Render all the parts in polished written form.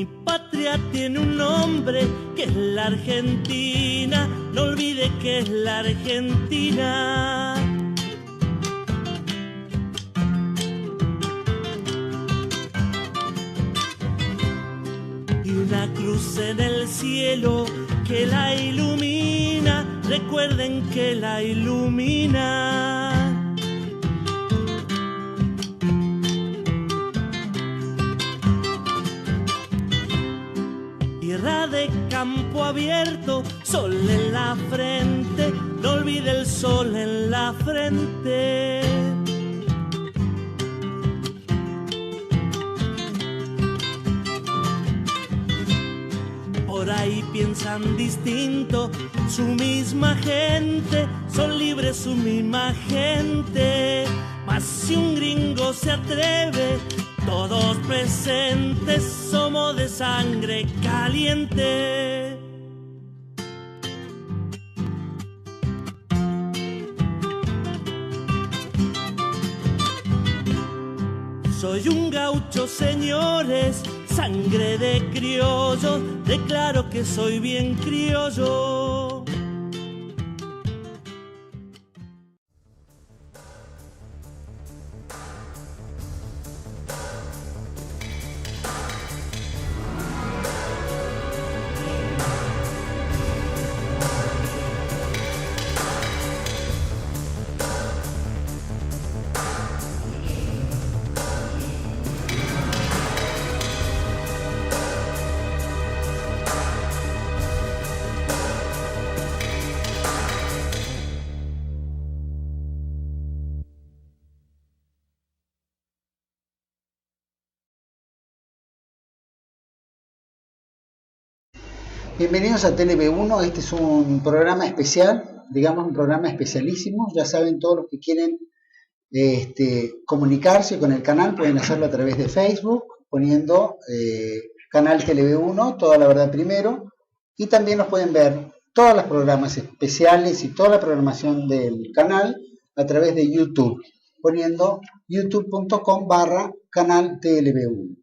Mi patria tiene un nombre que es la Argentina, no olvide que es la Argentina. Y una cruz en el cielo que la ilumina, recuerden que la ilumina. Tierra de campo abierto, sol en la frente, no olvide el sol en la frente. Por ahí piensan distinto, su misma gente, son libres su misma gente. Mas si un gringo se atreve, todos presentes somos de sangre caliente. Soy un gaucho, señores, sangre de criollo, declaro que soy bien criollo. Bienvenidos a TLB1, este es un programa especial, digamos un programa especialísimo. Ya saben, todos los que quieren comunicarse con el canal pueden hacerlo a través de Facebook, poniendo canal TLB1, toda la verdad primero, y también nos pueden ver todos los programas especiales y toda la programación del canal a través de YouTube, poniendo youtube.com/canal TLB1.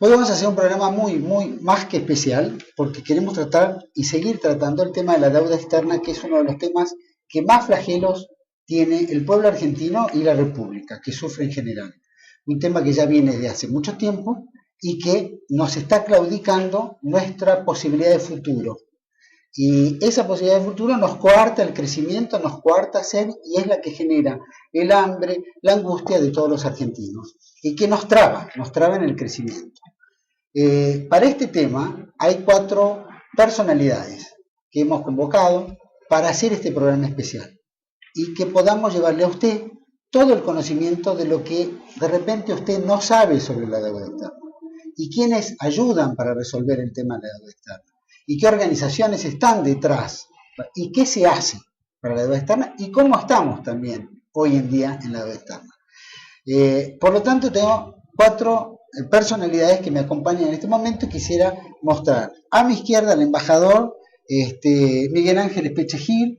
Hoy vamos a hacer un programa muy más que especial, porque queremos tratar y seguir tratando el tema de la deuda externa, que es uno de los temas que más flagelos tiene el pueblo argentino y la República, que sufre en general. Un tema que ya viene de hace mucho tiempo y que nos está claudicando nuestra posibilidad de futuro. Y esa posibilidad de futuro nos coarta el crecimiento, nos coarta ser, y es la que genera el hambre, la angustia de todos los argentinos, y que nos traba en el crecimiento. Para este tema hay 4 personalidades que hemos convocado para hacer este programa especial y que podamos llevarle a usted todo el conocimiento de lo que de repente usted no sabe sobre la deuda externa y quiénes ayudan para resolver el tema de la deuda externa y qué organizaciones están detrás y qué se hace para la deuda externa y cómo estamos también hoy en día en la deuda externa. Por lo tanto, tengo 4 personalidades que me acompañan en este momento y quisiera mostrar. A mi izquierda, el embajador Miguel Ángel Espeche Gil.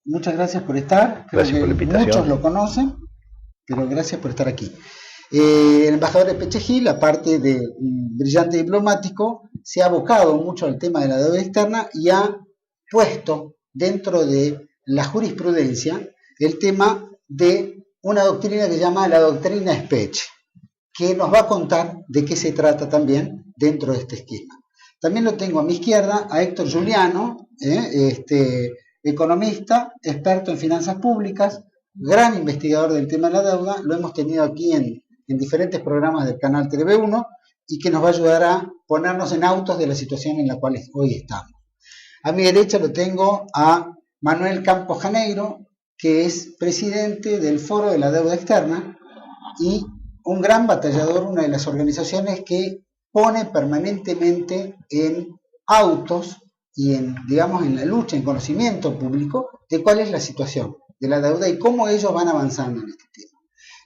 Muchas gracias por estar. Gracias por la invitación. Muchos lo conocen, pero gracias por estar aquí. El embajador Espeche Gil, aparte de brillante diplomático, se ha abocado mucho al tema de la deuda externa y ha puesto dentro de la jurisprudencia el tema de una doctrina que se llama la doctrina Espeche, que nos va a contar de qué se trata también dentro de este esquema. También lo tengo a mi izquierda a Héctor Giuliano, economista, experto en finanzas públicas, gran investigador del tema de la deuda. Lo hemos tenido aquí en diferentes programas del canal TV1 y que nos va a ayudar a ponernos en autos de la situación en la cual hoy estamos. A mi derecha lo tengo a Manuel Campos Janeiro, que es presidente del Foro de la Deuda Externa y un gran batallador, una de las organizaciones que pone permanentemente en autos y en la lucha, en conocimiento público de cuál es la situación de la deuda y cómo ellos van avanzando en este tema.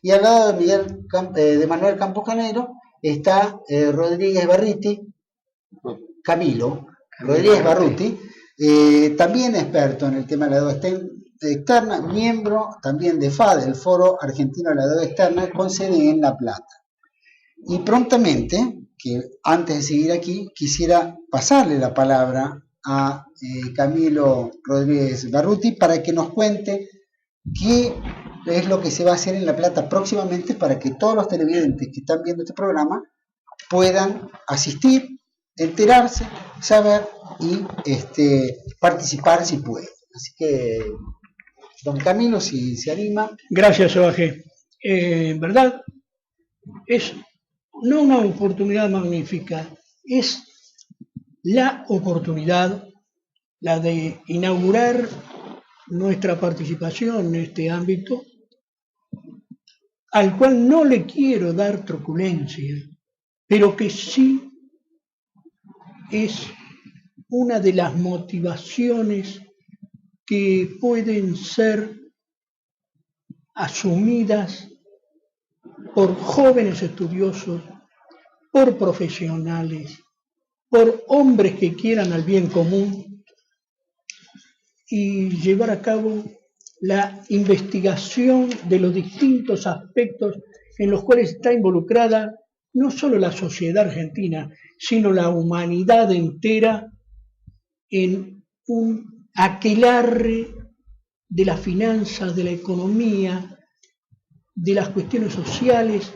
Y al lado de Manuel Campos Janeiro está Rodríguez Barruti, Camilo Rodríguez Barruti, también experto en el tema de la deuda externa, miembro también de FADE, el Foro Argentino de la Deuda Externa, con sede en La Plata. Y prontamente que antes de seguir aquí quisiera pasarle la palabra a Camilo Rodríguez Barruti para que nos cuente qué es lo que se va a hacer en La Plata próximamente para que todos los televidentes que están viendo este programa puedan asistir, enterarse, saber y participar si pueden. Así que, don Camilo, si se anima. Gracias, Jorge. En verdad, es no una oportunidad magnífica, es la oportunidad, la de inaugurar nuestra participación en este ámbito, al cual no le quiero dar truculencia, pero que sí es una de las motivaciones que pueden ser asumidas por jóvenes estudiosos, por profesionales, por hombres que quieran al bien común y llevar a cabo la investigación de los distintos aspectos en los cuales está involucrada no solo la sociedad argentina, sino la humanidad entera en un aquelarre de las finanzas, de la economía, de las cuestiones sociales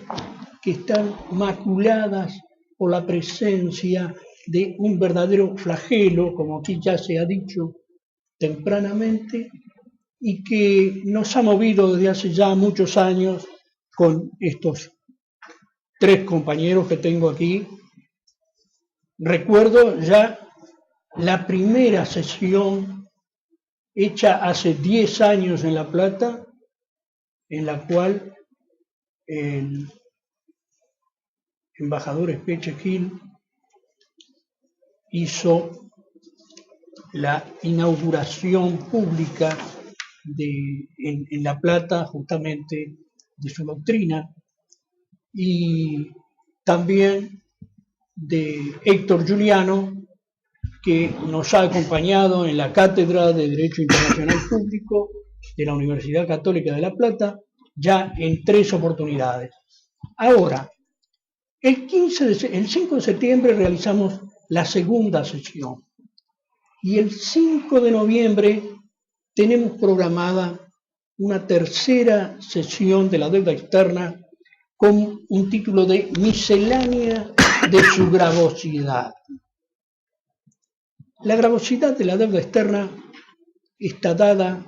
que están maculadas por la presencia de un verdadero flagelo, como aquí ya se ha dicho tempranamente, y que nos ha movido desde hace ya muchos años con estos tres compañeros que tengo aquí. Recuerdo ya la primera sesión hecha hace 10 años en La Plata, en la cual el embajador Espeche Gil hizo la inauguración pública en La Plata, justamente de su doctrina, y también de Héctor Giuliano, que nos ha acompañado en la Cátedra de Derecho Internacional Público de la Universidad Católica de La Plata, ya en 3 oportunidades. Ahora, el 5 de septiembre realizamos la segunda sesión y el 5 de noviembre tenemos programada una tercera sesión de la deuda externa con un título de Miscelánea de su gravosidad. La gravosidad de la deuda externa está dada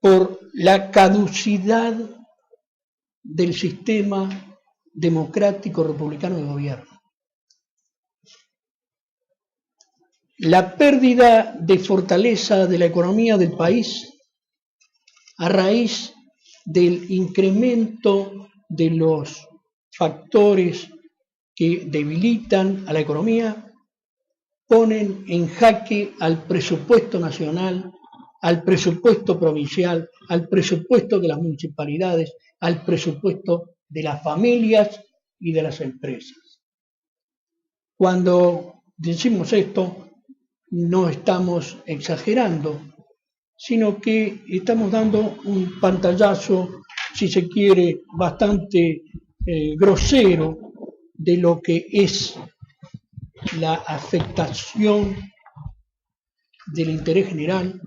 por la caducidad del sistema democrático republicano de gobierno. La pérdida de fortaleza de la economía del país a raíz del incremento de los factores que debilitan a la economía ponen en jaque al presupuesto nacional, al presupuesto provincial, al presupuesto de las municipalidades, al presupuesto de las familias y de las empresas. Cuando decimos esto, no estamos exagerando, sino que estamos dando un pantallazo, si se quiere, bastante grosero de lo que es la afectación del interés general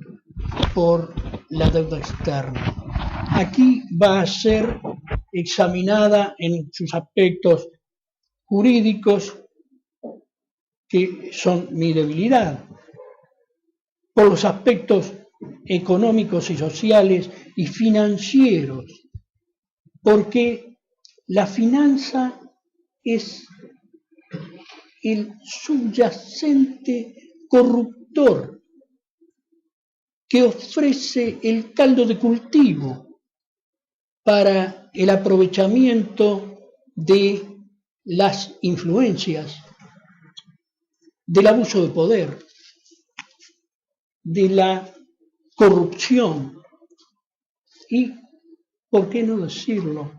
por la deuda externa. Aquí va a ser examinada en sus aspectos jurídicos, que son mi debilidad, por los aspectos económicos y sociales y financieros, porque la finanza es el subyacente corruptor que ofrece el caldo de cultivo para el aprovechamiento de las influencias, del abuso de poder, de la corrupción y, ¿por qué no decirlo?,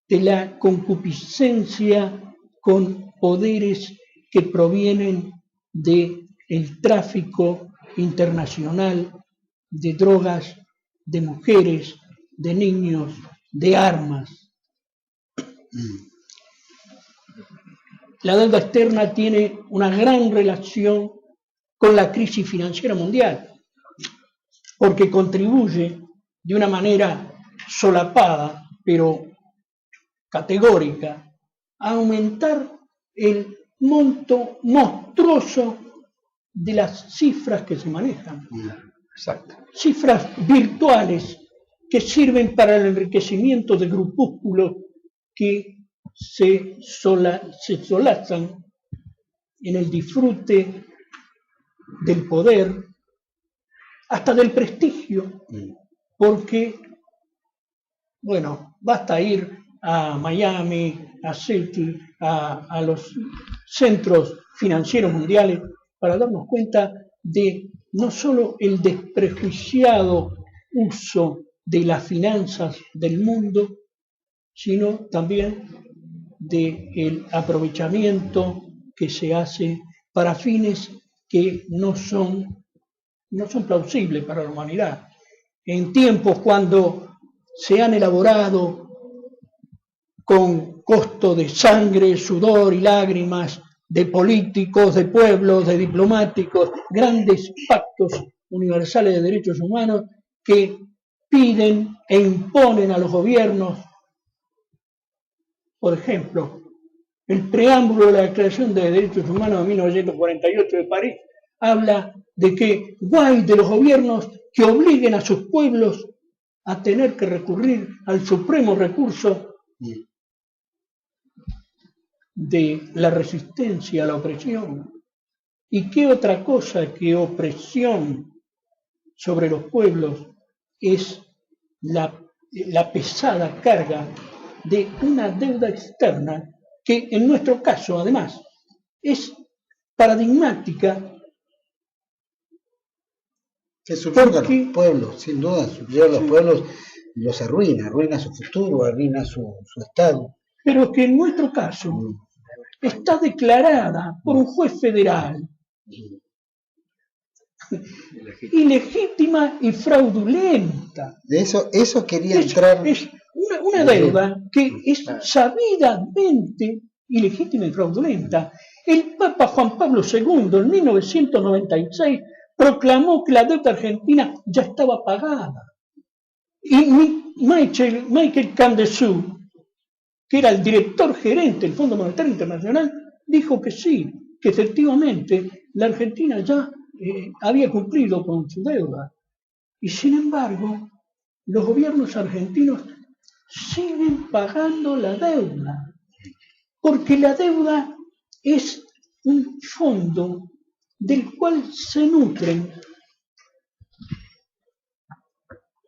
de la concupiscencia con poderes que provienen del tráfico internacional de drogas, de mujeres, de niños, de armas. la deuda externa tiene una gran relación con la crisis financiera mundial, porque contribuye de una manera solapada, pero categórica, a aumentar el monto monstruoso de las cifras que se manejan. Exacto. Cifras virtuales que sirven para el enriquecimiento de grupúsculos que se solazan en el disfrute del poder, hasta del prestigio, porque, bueno, basta ir a Miami, a Citi, a los centros financieros mundiales para darnos cuenta de no solo el desprejuiciado uso de las finanzas del mundo, sino también del aprovechamiento que se hace para fines que no son plausibles para la humanidad. En tiempos cuando se han elaborado con costo de sangre, sudor y lágrimas de políticos, de pueblos, de diplomáticos, grandes pactos universales de derechos humanos que piden e imponen a los gobiernos. Por ejemplo, el preámbulo de la Declaración de Derechos Humanos de 1948 de París habla de que guay de los gobiernos que obliguen a sus pueblos a tener que recurrir al supremo recurso de la resistencia a la opresión. ¿Y qué otra cosa que opresión sobre los pueblos es la pesada carga de una deuda externa que en nuestro caso además es paradigmática? Que subyaga a los pueblos, sin duda, subyaga a los pueblos, los arruina su futuro, arruina su estado. Pero que en nuestro caso está declarada por un juez federal ilegítima y fraudulenta. De eso quería entrar. Es una deuda que es sabidamente ilegítima y fraudulenta. El Papa Juan Pablo II en 1996 proclamó que la deuda argentina ya estaba pagada. Y Michael Candesu, que era el director gerente del Fondo Monetario Internacional, dijo que sí, que efectivamente la Argentina ya había cumplido con su deuda. Y sin embargo, los gobiernos argentinos siguen pagando la deuda, porque la deuda es un fondo del cual se nutren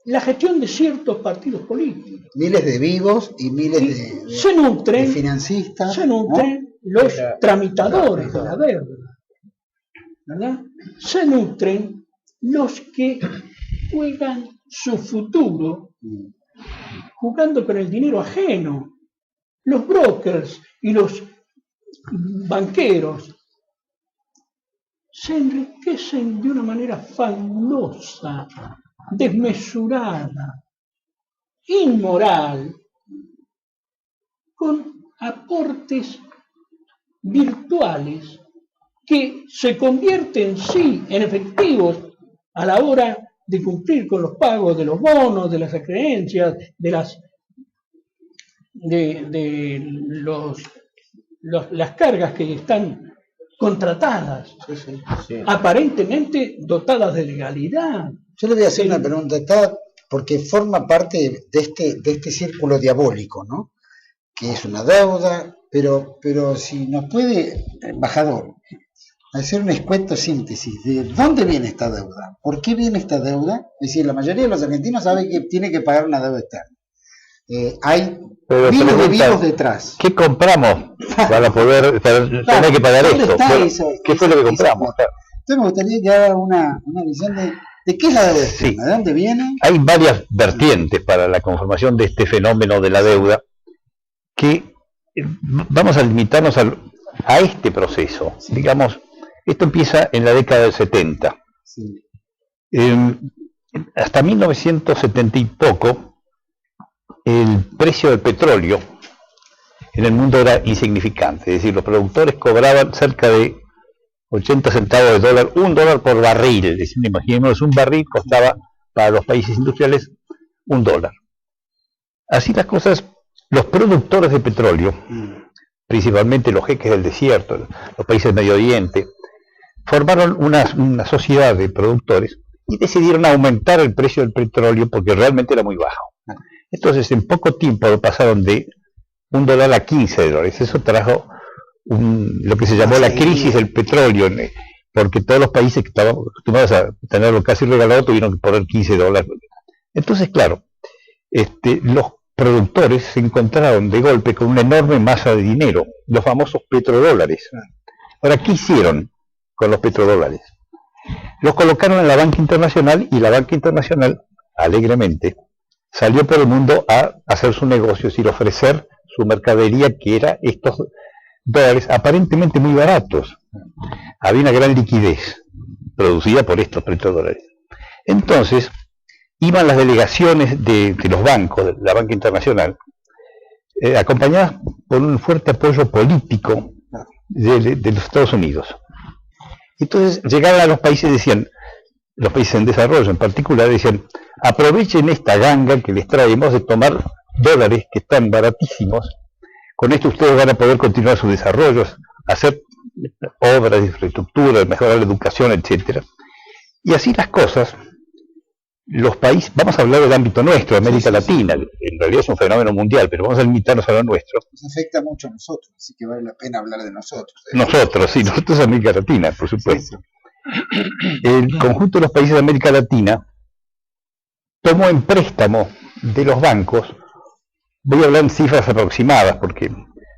la gestión de ciertos partidos políticos. Miles de vivos y miles de financistas. Se nutren, ¿no?, los tramitadores de la deuda, ¿verdad? Se nutren los que juegan su futuro jugando con el dinero ajeno. Los brokers y los banqueros se enriquecen de una manera fabulosa, desmesurada, inmoral, con aportes virtuales que se convierten sí en efectivos a la hora de cumplir con los pagos de los bonos, de las acreencias, de las cargas que están contratadas, aparentemente dotadas de legalidad. Yo le voy a hacer una pregunta, porque forma parte de este círculo diabólico, ¿no? Que es una deuda, pero si nos puede, embajador, hacer un escueto síntesis de dónde viene esta deuda, por qué viene esta deuda. Es decir, la mayoría de los argentinos sabe que tiene que pagar una deuda externa. Hay miles de vivos detrás. ¿Qué compramos para tener que pagar esto? ¿Qué fue lo que compramos? Entonces me gustaría que haga una visión de qué es la deuda externa, de dónde viene. Hay varias vertientes para la conformación de este fenómeno de la deuda, que vamos a limitarnos a este proceso. Sí. Digamos, esto empieza en la década del 70. Sí. Hasta 1970 y poco, el precio del petróleo en el mundo era insignificante. Es decir, los productores cobraban cerca de 80 centavos de dólar, $1 por barril. Es decir, imaginémonos, un barril costaba para los países industriales $1. Así las cosas, los productores de petróleo, principalmente los jeques del desierto, los países del Medio Oriente, formaron una sociedad de productores y decidieron aumentar el precio del petróleo porque realmente era muy bajo. Entonces, en poco tiempo pasaron de $1 a $15. Eso trajo lo que se llamó la crisis del petróleo, porque todos los países que estaban acostumbrados a tenerlo casi regalado tuvieron que poner $15. Entonces, claro, los productores se encontraron de golpe con una enorme masa de dinero, los famosos petrodólares. Ahora, ¿qué hicieron con los petrodólares? Los colocaron en la banca internacional y la banca internacional, alegremente, salió por el mundo a hacer su negocio, es decir, ofrecer su mercadería, que era estos dólares aparentemente muy baratos. Había una gran liquidez producida por estos petrodólares. Entonces, iban las delegaciones de los bancos, de la banca internacional, acompañadas por un fuerte apoyo político de los Estados Unidos. Entonces llegaban a los países y decían, los países en desarrollo en particular, decían, aprovechen esta ganga que les traemos de tomar dólares que están baratísimos, con esto ustedes van a poder continuar sus desarrollos, hacer obras de infraestructura, mejorar la educación, etc. Y así las cosas, los países, vamos a hablar del ámbito nuestro, de América Latina, en realidad es un fenómeno mundial, pero vamos a limitarnos a lo nuestro. Nos afecta mucho a nosotros, así que vale la pena hablar de nosotros. Nosotros América Latina, por supuesto. El conjunto de los países de América Latina tomó en préstamo de los bancos, voy a hablar en cifras aproximadas,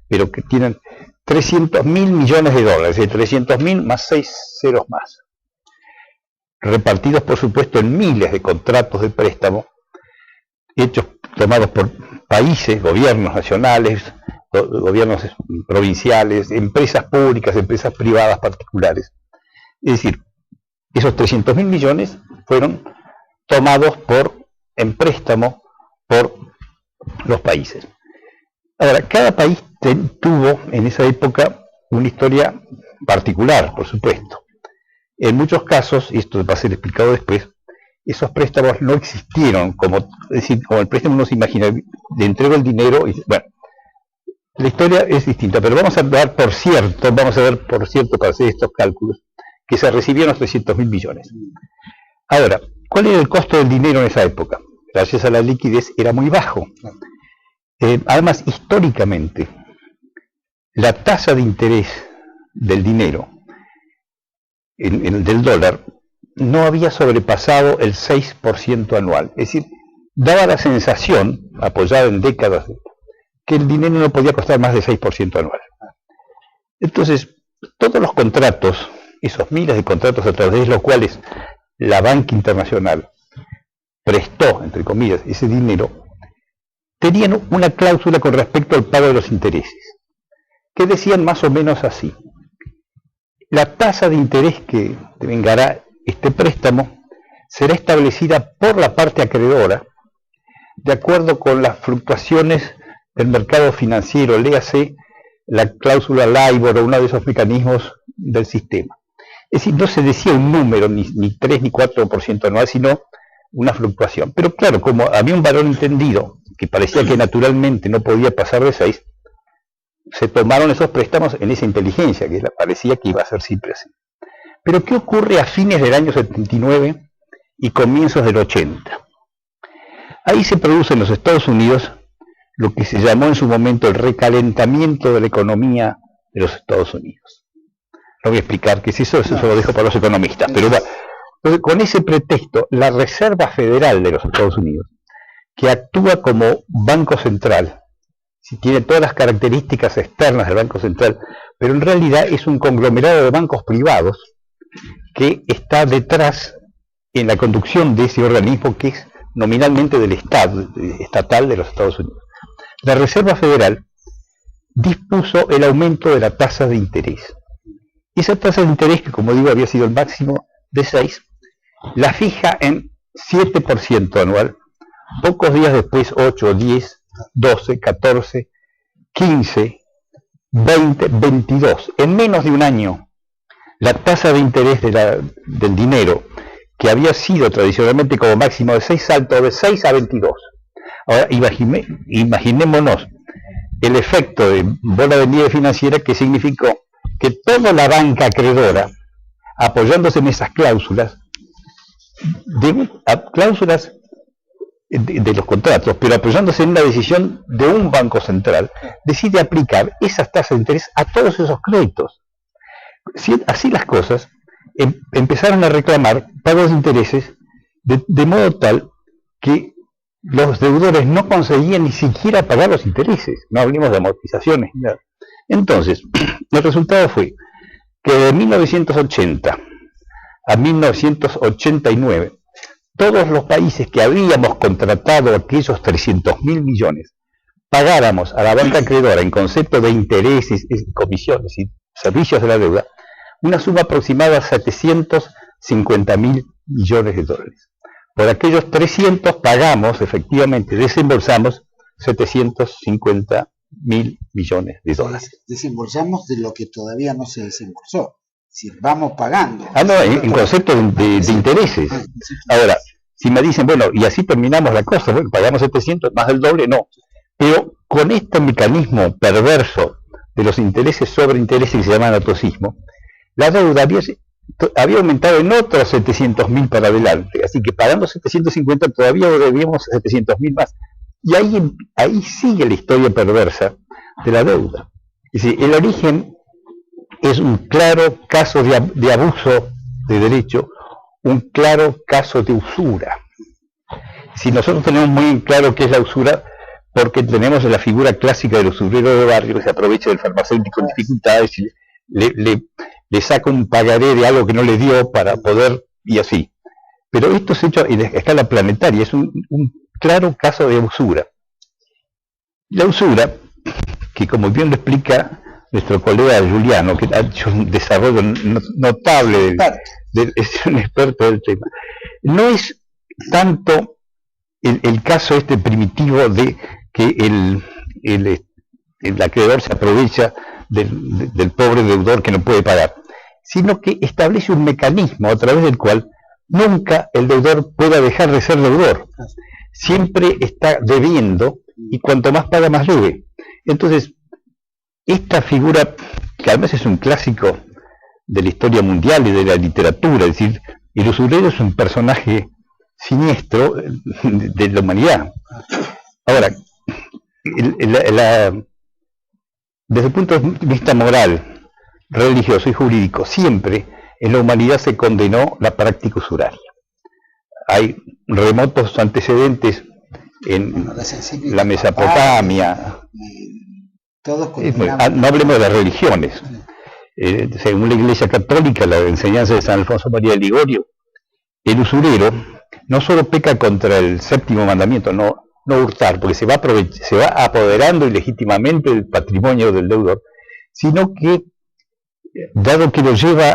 pero que tienen 300.000 millones de dólares, es decir, 300.000 más 6 ceros más, repartidos por supuesto en miles de contratos de préstamo, tomados por países, gobiernos nacionales, gobiernos provinciales, empresas públicas, empresas privadas particulares. Es decir, esos 300.000 millones fueron tomados en préstamo por los países. Ahora, cada país tuvo en esa época una historia particular, por supuesto. En muchos casos, y esto va a ser explicado después, esos préstamos no existieron, como el préstamo uno se imagina, le entrego el dinero y bueno, la historia es distinta, pero vamos a ver por cierto para hacer estos cálculos, que se recibieron los 300.000 millones. Ahora, ¿cuál era el costo del dinero en esa época? Gracias a la liquidez era muy bajo. Además, históricamente, la tasa de interés del dinero, del dólar, no había sobrepasado el 6% anual. Es decir, daba la sensación, apoyada en décadas, que el dinero no podía costar más de 6% anual. Entonces, todos los contratos, esos miles de contratos a través de los cuales la banca internacional prestó, entre comillas, ese dinero, tenían una cláusula con respecto al pago de los intereses, que decían más o menos así: la tasa de interés que devengará este préstamo será establecida por la parte acreedora de acuerdo con las fluctuaciones del mercado financiero, léase la cláusula LIBOR o uno de esos mecanismos del sistema. Es decir, no se decía un número, ni 3 ni 4% anual, sino una fluctuación. Pero claro, como había un valor entendido, que parecía que naturalmente no podía pasar de 6, se tomaron esos préstamos en esa inteligencia, que parecía que iba a ser siempre así. Pero ¿qué ocurre a fines del año 79 y comienzos del 80? Ahí se produce en los Estados Unidos lo que se llamó en su momento el recalentamiento de la economía de los Estados Unidos. No voy a explicar qué es eso lo dejo para los economistas. Pero bueno, entonces, con ese pretexto, la Reserva Federal de los Estados Unidos, que actúa como banco central, si tiene todas las características externas del Banco Central, pero en realidad es un conglomerado de bancos privados que está detrás en la conducción de ese organismo que es nominalmente del Estado, estatal de los Estados Unidos. La Reserva Federal dispuso el aumento de la tasa de interés. Esa tasa de interés, que como digo había sido el máximo de 6, la fija en 7% anual, pocos días después 8, 10, 12, 14, 15, 20, 22. En menos de un año, la tasa de interés del dinero, que había sido tradicionalmente como máximo de 6, saltó de 6 a 22. Ahora, imaginémonos el efecto de bola de nieve financiera que significó que toda la banca acreedora, apoyándose en esas cláusulas, cláusulas de los contratos, pero apoyándose en la decisión de un banco central, decide aplicar esas tasas de interés a todos esos créditos. Así las cosas, empezaron a reclamar pagos de intereses de modo tal que los deudores no conseguían ni siquiera pagar los intereses, no hablemos de amortizaciones ni nada. Entonces, el resultado fue que de 1980 a 1989, todos los países que habíamos contratado aquellos 300.000 millones, pagáramos a la banca acreedora en concepto de intereses, comisiones y servicios de la deuda, una suma aproximada a 750.000 millones de dólares. Por aquellos 300 pagamos, efectivamente, desembolsamos 750.000 millones de dólares. Desembolsamos de lo que todavía no se desembolsó. Es decir, vamos pagando. No, en concepto de intereses. Ahora, si me dicen, bueno, y así terminamos la cosa, bueno, pagamos 700, más del doble, no. Pero con este mecanismo perverso de los intereses sobre intereses que se llama atocismo, la deuda había aumentado en otros 700.000 para adelante, así que pagando 750 todavía debíamos 700.000 más. Y ahí sigue la historia perversa de la deuda. Es decir, el origen es un claro caso de abuso de derecho, un claro caso de usura. Si nosotros tenemos muy claro qué es la usura, porque tenemos la figura clásica del usurero de barrio que se aprovecha del farmacéutico en dificultades y le saca un pagaré de algo que no le dio para poder, y así. Pero esto es hecho en escala planetaria, es un claro caso de usura. La usura, que como bien lo explica nuestro colega Juliano, que ha hecho un desarrollo notable, es un experto del tema, no es tanto el caso este primitivo de que el acreedor se aprovecha del pobre deudor que no puede pagar, sino que establece un mecanismo a través del cual nunca el deudor pueda dejar de ser deudor. Siempre está debiendo y cuanto más paga más debe. Entonces, esta figura, que además es un clásico de la historia mundial y de la literatura, es decir, el usurero es un personaje siniestro de la humanidad. Ahora, desde el punto de vista moral, religioso y jurídico, siempre en la humanidad se condenó la práctica usuraria. Hay remotos antecedentes en la Mesopotamia. No hablemos de las religiones. Según la Iglesia Católica, la enseñanza de San Alfonso María de Ligorio, el usurero no solo peca contra el séptimo mandamiento, no hurtar, porque se va apoderando ilegítimamente del patrimonio del deudor, sino que, dado que lo lleva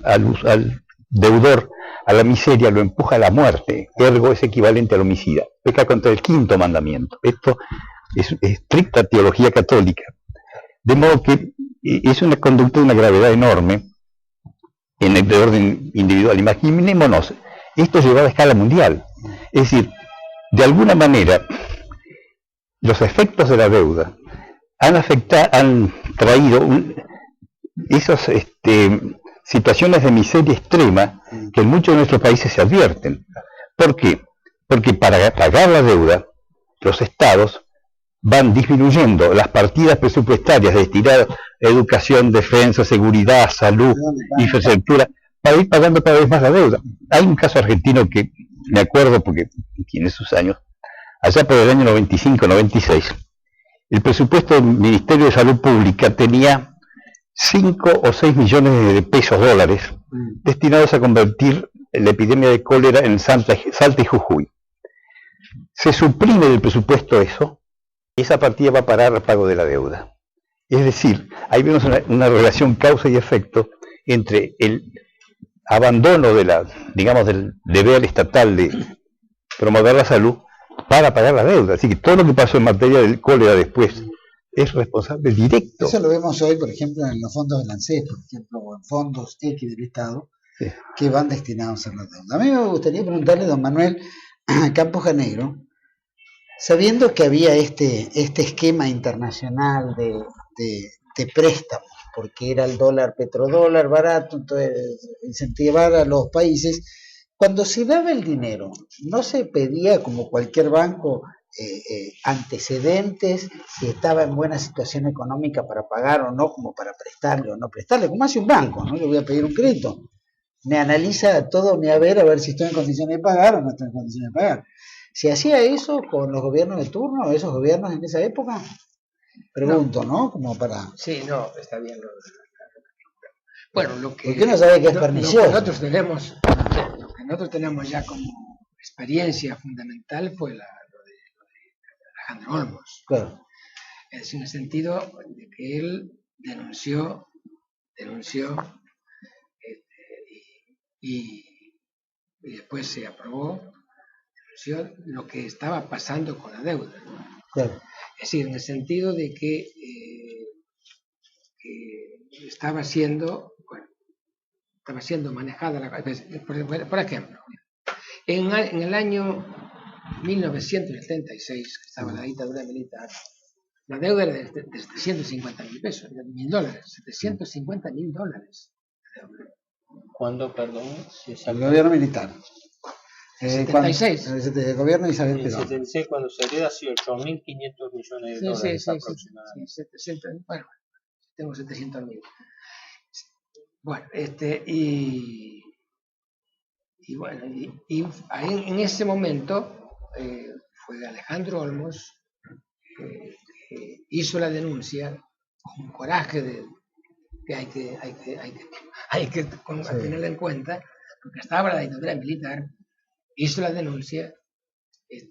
al deudor a la miseria, lo empuja a la muerte, ergo es equivalente al homicida, peca contra el quinto mandamiento. Esto es estricta teología católica, de modo que es una conducta de una gravedad enorme en el orden individual. Imaginémonos, esto llevado a escala mundial, es decir, de alguna manera los efectos de la deuda han traído esas situaciones de miseria extrema que en muchos de nuestros países se advierten. ¿Por qué? Porque para pagar la deuda, los estados van disminuyendo las partidas presupuestarias destinadas a educación, defensa, seguridad, salud, infraestructura, para ir pagando cada vez más la deuda. Hay un caso argentino que me acuerdo porque tiene sus años, allá por el año 95-96, el presupuesto del Ministerio de Salud Pública tenía 5 o 6 millones de pesos dólares destinados a convertir la epidemia de cólera en Salta y Jujuy. Se suprime del presupuesto eso, y esa partida va a parar al pago de la deuda. Es decir, ahí vemos una relación causa y efecto entre el abandono del deber estatal de promover la salud para pagar la deuda. Así que todo lo que pasó en materia del cólera después es responsable directo. Eso lo vemos hoy, por ejemplo, en los fondos del ANSES, por ejemplo, o en fondos X del Estado, Sí. que van destinados a la deuda. A mí me gustaría preguntarle, don Manuel Campos Janeiro, sabiendo que había este esquema internacional de préstamos, porque era el dólar petrodólar barato, entonces incentivar a los países, cuando se daba el dinero, no se pedía como cualquier banco antecedentes, si estaba en buena situación económica para pagar o no, como para prestarle o no prestarle, como hace un banco, ¿no? Le voy a pedir un crédito. Me analiza todo mi haber a ver si estoy en condiciones de pagar o no estoy en condiciones de pagar. ¿Se hacía eso con los gobiernos de turno, esos gobiernos en esa época? Pregunto, ¿no? Como para... Sí, no, está bien. Bueno, lo que... ¿Por qué no sabe que es lo pernicioso? que nosotros tenemos ya como experiencia fundamental fue lo de Alejandro Olmos. Claro. Es en el sentido de que él denunció y después se aprobó, denunció lo que estaba pasando con la deuda. Claro. Es decir, en el sentido de que estaba siendo manejada la... Por ejemplo, en el año 1976, que estaba la dictadura militar, la deuda era de 750.000 pesos, de $1.000, $750.000. ¿Cuándo, perdón? El gobierno militar. 76. El gobierno de Isabel En Perón. 76, cuando se hereda, sí, 8.500 millones de dólares aproximadamente. Sí, 700, bueno, tengo 700.000. Bueno, y bueno, y ahí, en ese momento fue Alejandro Olmos que hizo la denuncia con coraje que hay que tenerla en cuenta, porque estaba la dictadura militar, hizo la denuncia de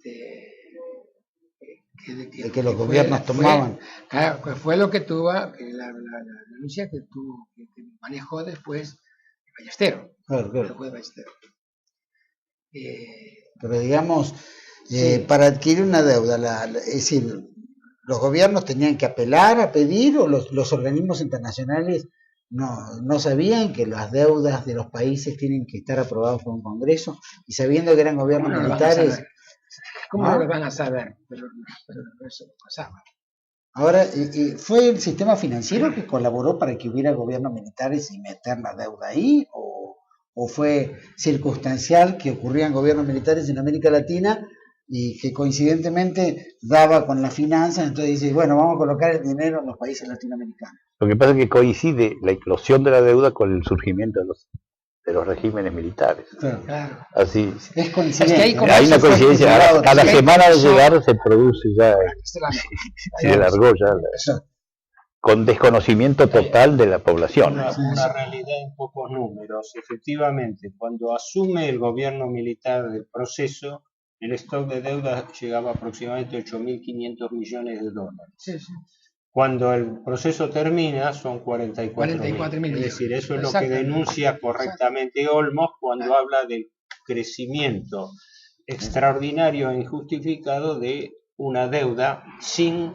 que los gobiernos tomaban. Claro, que fue lo que tuvo, la denuncia que manejó después Ballesteros. Claro. Después de Ballesteros. Pero digamos, Sí. para adquirir una deuda, es decir, los gobiernos tenían que apelar a pedir, o los organismos internacionales no sabían que las deudas de los países tienen que estar aprobadas por un Congreso, y sabiendo que eran gobiernos ¿Cómo no lo van a militares. saber? ¿Cómo ¿No? no lo van a saber? Pero eso pasaba. Ahora, ¿fue el sistema financiero que colaboró para que hubiera gobiernos militares y meter la deuda ahí? ¿O fue circunstancial que ocurrían gobiernos militares en América Latina y que coincidentemente daba con las finanzas? Entonces dice, bueno, vamos a colocar el dinero en los países latinoamericanos. Lo que pasa es que coincide la eclosión de la deuda con el surgimiento de los regímenes militares. Claro. Así. Es coincidente. Es que ahí Hay una coincidencia. Cada semana de llegar se produce ya, se largó ya, con desconocimiento total de la población. Una realidad en pocos números. Efectivamente, cuando asume el gobierno militar del proceso, el stock de deuda llegaba a aproximadamente 8.500 millones de dólares. Sí, sí. Cuando el proceso termina, son 44.000. Es decir, eso es lo que denuncia correctamente Olmos cuando habla del crecimiento extraordinario e injustificado de una deuda sin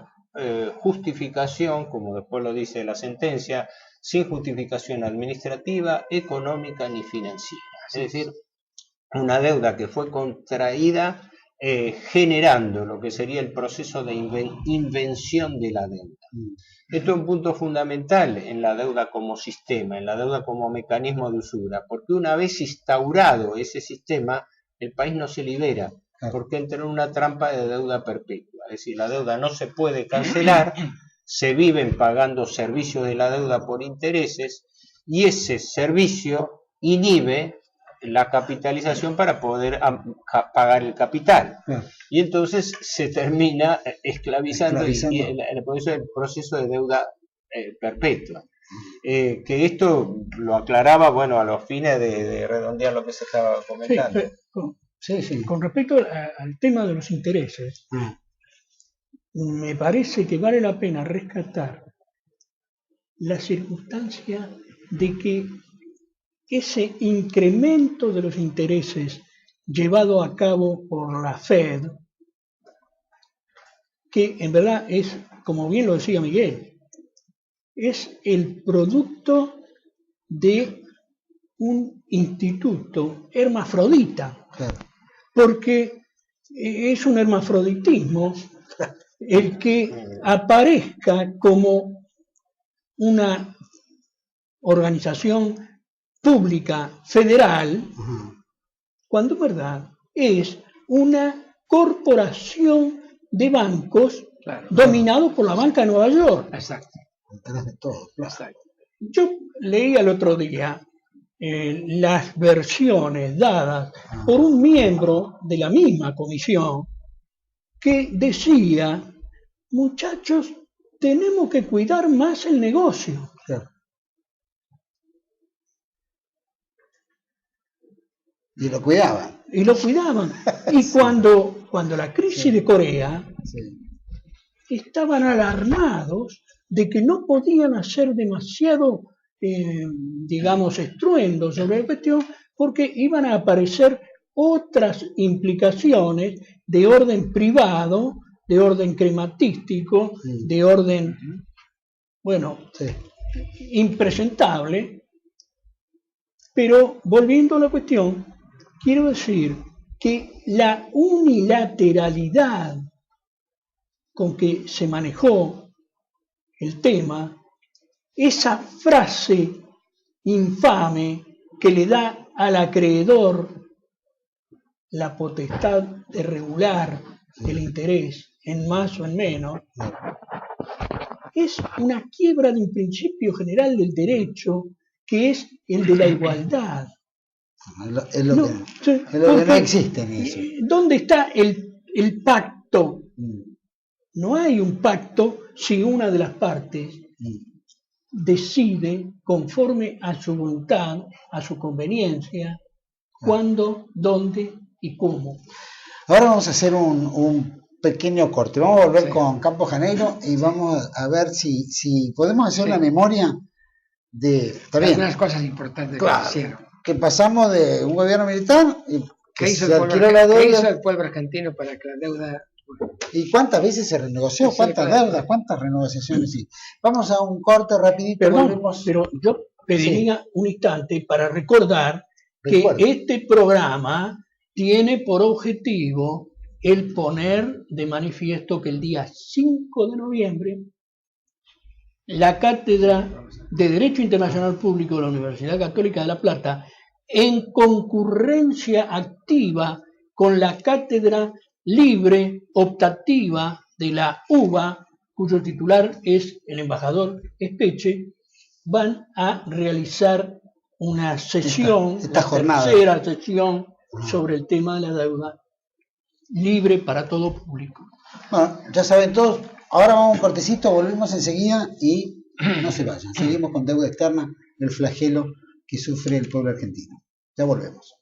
justificación, como después lo dice la sentencia, sin justificación administrativa, económica ni financiera. Es decir, una deuda que fue contraída generando lo que sería el proceso de invención de la deuda. Esto es un punto fundamental en la deuda como sistema, en la deuda como mecanismo de usura, porque una vez instaurado ese sistema, el país no se libera, porque entra en una trampa de deuda perpetua. Es decir, la deuda no se puede cancelar, se viven pagando servicios de la deuda por intereses, y ese servicio inhibe la capitalización para poder pagar el capital. Y entonces se termina esclavizando. Y por eso el proceso de deuda perpetua. Que esto lo aclaraba, bueno, a los fines de redondear lo que se estaba comentando. Con respecto al tema de los intereses, me parece que vale la pena rescatar la circunstancia de que ese incremento de los intereses llevado a cabo por la Fed que en verdad es, como bien lo decía Miguel, es el producto de un instituto hermafrodita, Claro. porque es un hermafroditismo el que aparezca como una organización pública federal, cuando en verdad es una corporación de bancos dominados por la banca de Nueva York. Exacto. Detrás de todo, claro. Exacto. Yo leí el otro día las versiones dadas por un miembro de la misma comisión que decía, muchachos, tenemos que cuidar más el negocio. Claro. Y lo cuidaban. Y lo cuidaban. Y cuando la crisis de Corea, estaban alarmados de que no podían hacer demasiado, digamos, estruendo sobre la cuestión, porque iban a aparecer otras implicaciones de orden privado, de orden crematístico, de orden, bueno, impresentable. Pero volviendo a la cuestión, quiero decir que la unilateralidad con que se manejó el tema, esa frase infame que le da al acreedor la potestad de regular el interés en más o en menos, es una quiebra de un principio general del derecho que es el de la igualdad. Es lo que no existe en eso. ¿Dónde está el pacto? No hay un pacto si una de las partes decide conforme a su voluntad, a su conveniencia, cuándo, dónde y cómo. Ahora vamos a hacer un pequeño corte. Vamos a volver con Campo Janeiro y vamos a ver si podemos hacer una memoria de algunas cosas importantes que hicieron. Que pasamos de un gobierno militar y ¿Qué hizo el pueblo argentino para que la deuda... ¿Y cuántas veces se renegoció? ¿Cuántas deudas? ¿Cuántas renegociaciones? Sí. Vamos a un corte rapidito. Perdón, pero yo pediría un instante para recordar que este programa tiene por objetivo el poner de manifiesto que el día 5 de noviembre la Cátedra de Derecho Internacional Público de la Universidad Católica de La Plata, en concurrencia activa con la Cátedra Libre Optativa de la UBA, cuyo titular es el embajador Espeche, van a realizar una sesión, tercera sesión sobre el tema de la deuda libre para todo público. Bueno, ya saben todos, ahora vamos a un cortecito, volvemos enseguida y no se vayan. Seguimos con deuda externa, el flagelo que sufre el pueblo argentino. Ya volvemos.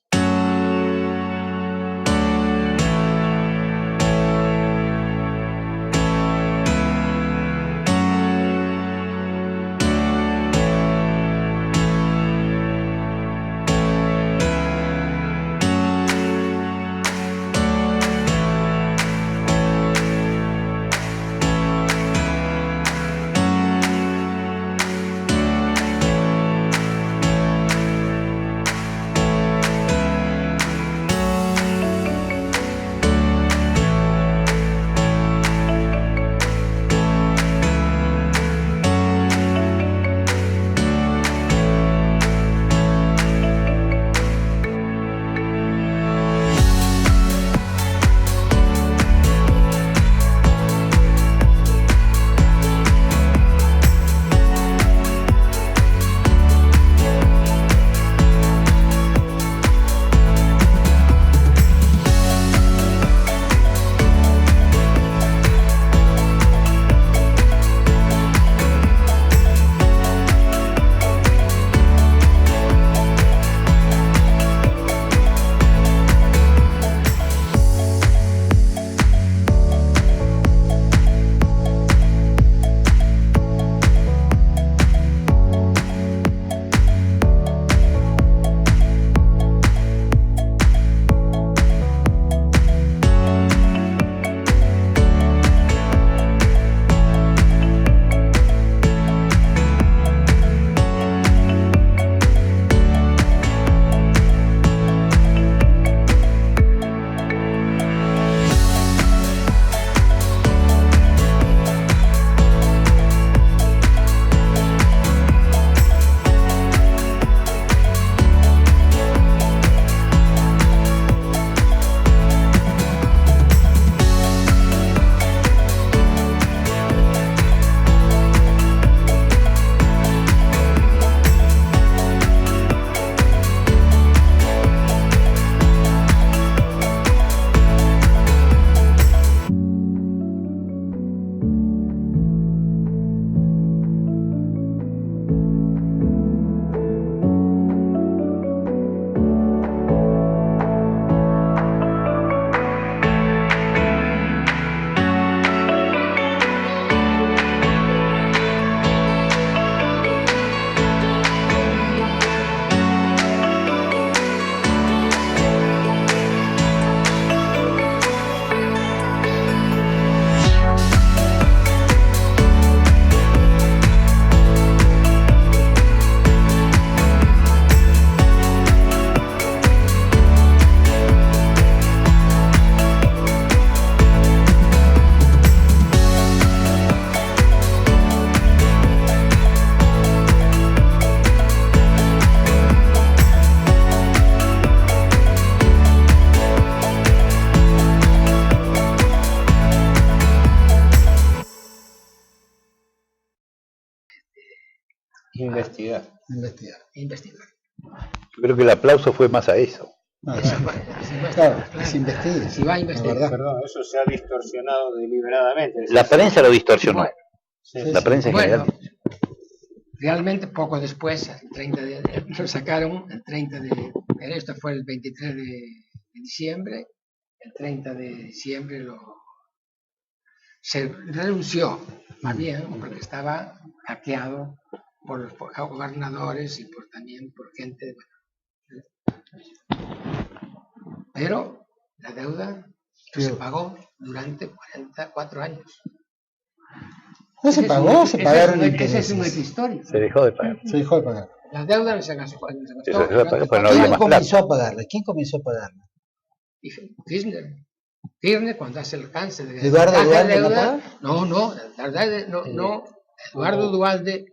investigar. Investigar. Yo creo que el aplauso fue más a eso. Claro, se investiga. Si va a investigar. Perdón, eso se ha distorsionado deliberadamente. La prensa lo distorsionó. Bueno, Sí, La prensa en general. realmente poco después, lo sacaron el 30 de enero, esto fue el 23 de diciembre, el 30 de diciembre se renunció, más bien, porque estaba hackeado por los gobernadores y también por gente. Pero la deuda se pagó durante 44 años. ¿No se pagó o se pagaron Esa es una intereses? historia. Se dejó de pagar. Se dejó de pagar. La deuda no se gastó. Se dejó de pagar, pero no había ¿Quién más comenzó plata. a pagarla? ¿Quién comenzó a pagarla? Kirchner, cuando hace el cáncer de ¿Eduardo la Dualde no deuda, paga? no, la verdad no, Eduardo Dualde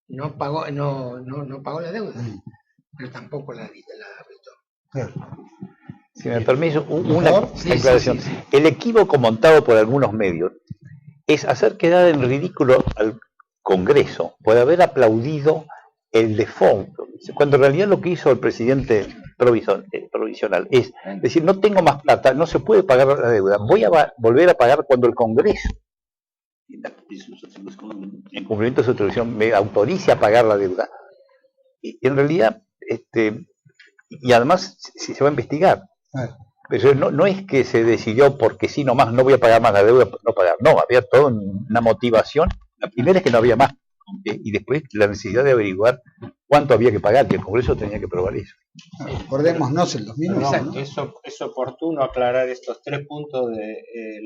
no pagó la deuda, pero tampoco la habilitó. Claro. Si me permiso, una Sí, aclaración. sí. El equívoco montado por algunos medios es hacer quedar en ridículo al Congreso por haber aplaudido el default, cuando en realidad lo que hizo el presidente provisional es decir, no tengo más plata, no se puede pagar la deuda, voy a volver a pagar cuando el Congreso, en cumplimiento de su atribución, me autorice a pagar la deuda. Y en realidad, y además se va a investigar. Pero no es que se decidió porque sí nomás no voy a pagar más la deuda por no pagar, no, había toda una motivación. La primera es que no había más, y después la necesidad de averiguar cuánto había que pagar, que el Congreso tenía que probar eso. Acordémonos el 2001, Perdón, ¿no? es oportuno aclarar estos 3 puntos del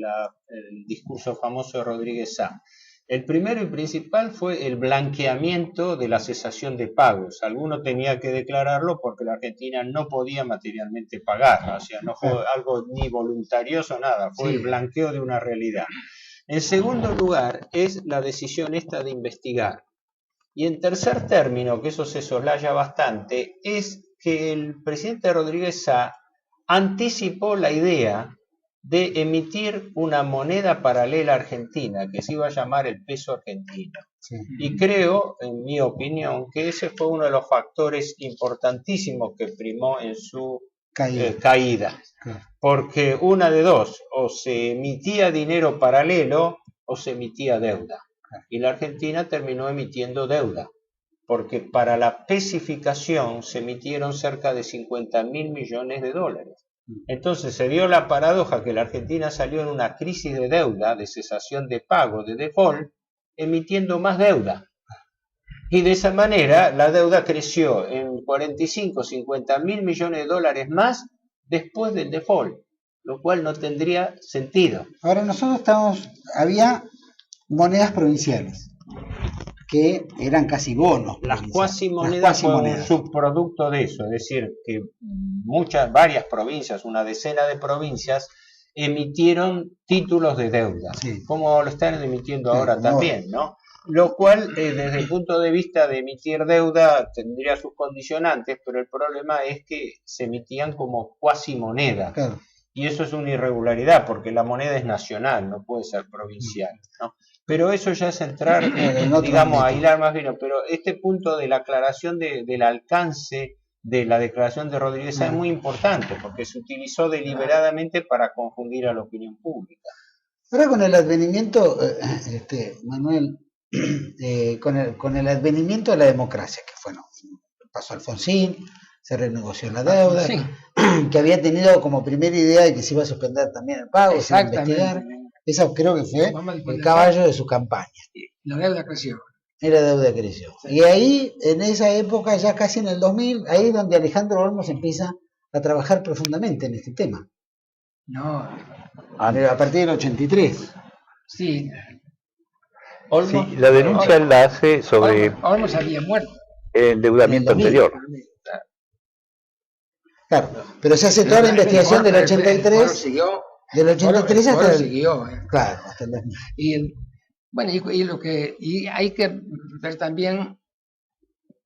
discurso famoso de Rodríguez Sá. El primero y principal fue el blanqueamiento de la cesación de pagos. Alguno tenía que declararlo porque la Argentina no podía materialmente pagar, o sea, no fue algo ni voluntarioso, nada, fue el blanqueo de una realidad. En segundo lugar, es la decisión esta de investigar. Y en tercer término, que eso se soslaya bastante, es que el presidente Rodríguez Sá anticipó la idea de emitir una moneda paralela argentina que se iba a llamar el peso argentino. Sí. Y creo, en mi opinión, que ese fue uno de los factores importantísimos que primó en su caída. Claro. Porque una de dos, o se emitía dinero paralelo o se emitía deuda. Y la Argentina terminó emitiendo deuda, porque para la pesificación se emitieron cerca de 50.000 millones de dólares. Entonces se dio la paradoja que la Argentina salió en una crisis de deuda, de cesación de pago, de default, emitiendo más deuda. Y de esa manera la deuda creció en 45, 50.000 millones de dólares más después del default, lo cual no tendría sentido. Ahora nosotros había monedas provinciales que eran casi bonos. Las cuasimonedas fue un subproducto de eso, es decir, que varias provincias, una decena de provincias, emitieron títulos de deuda, como lo están emitiendo ahora también, ¿no? Lo cual, desde el punto de vista de emitir deuda, tendría sus condicionantes, pero el problema es que se emitían como cuasimonedas. Claro. Y eso es una irregularidad, porque la moneda es nacional, no puede ser provincial, ¿no? Pero eso ya es entrar, digamos, a hilar más fino. Pero este punto de la aclaración del alcance de la declaración de Rodríguez Sá es muy importante, porque se utilizó deliberadamente para confundir a la opinión pública. Ahora con el advenimiento, Manuel, con el advenimiento de la democracia, que fue, pasó Alfonsín, se renegoció la deuda, que había tenido como primera idea de que se iba a suspender también el pago, se iba a investigar. Eso creo que fue el caballo de su campaña. La deuda creció. La deuda creció. Y ahí, en esa época, ya casi en el 2000, ahí es donde Alejandro Olmos empieza a trabajar profundamente en este tema. No. A partir del 83. Sí. Olmos, sí, la denuncia la hace sobre Olmos había muerto. El endeudamiento anterior. Claro, pero se hace toda la investigación del 83. Del 83 hasta el... siguió, Claro, hasta el 2000. Y hay que ver también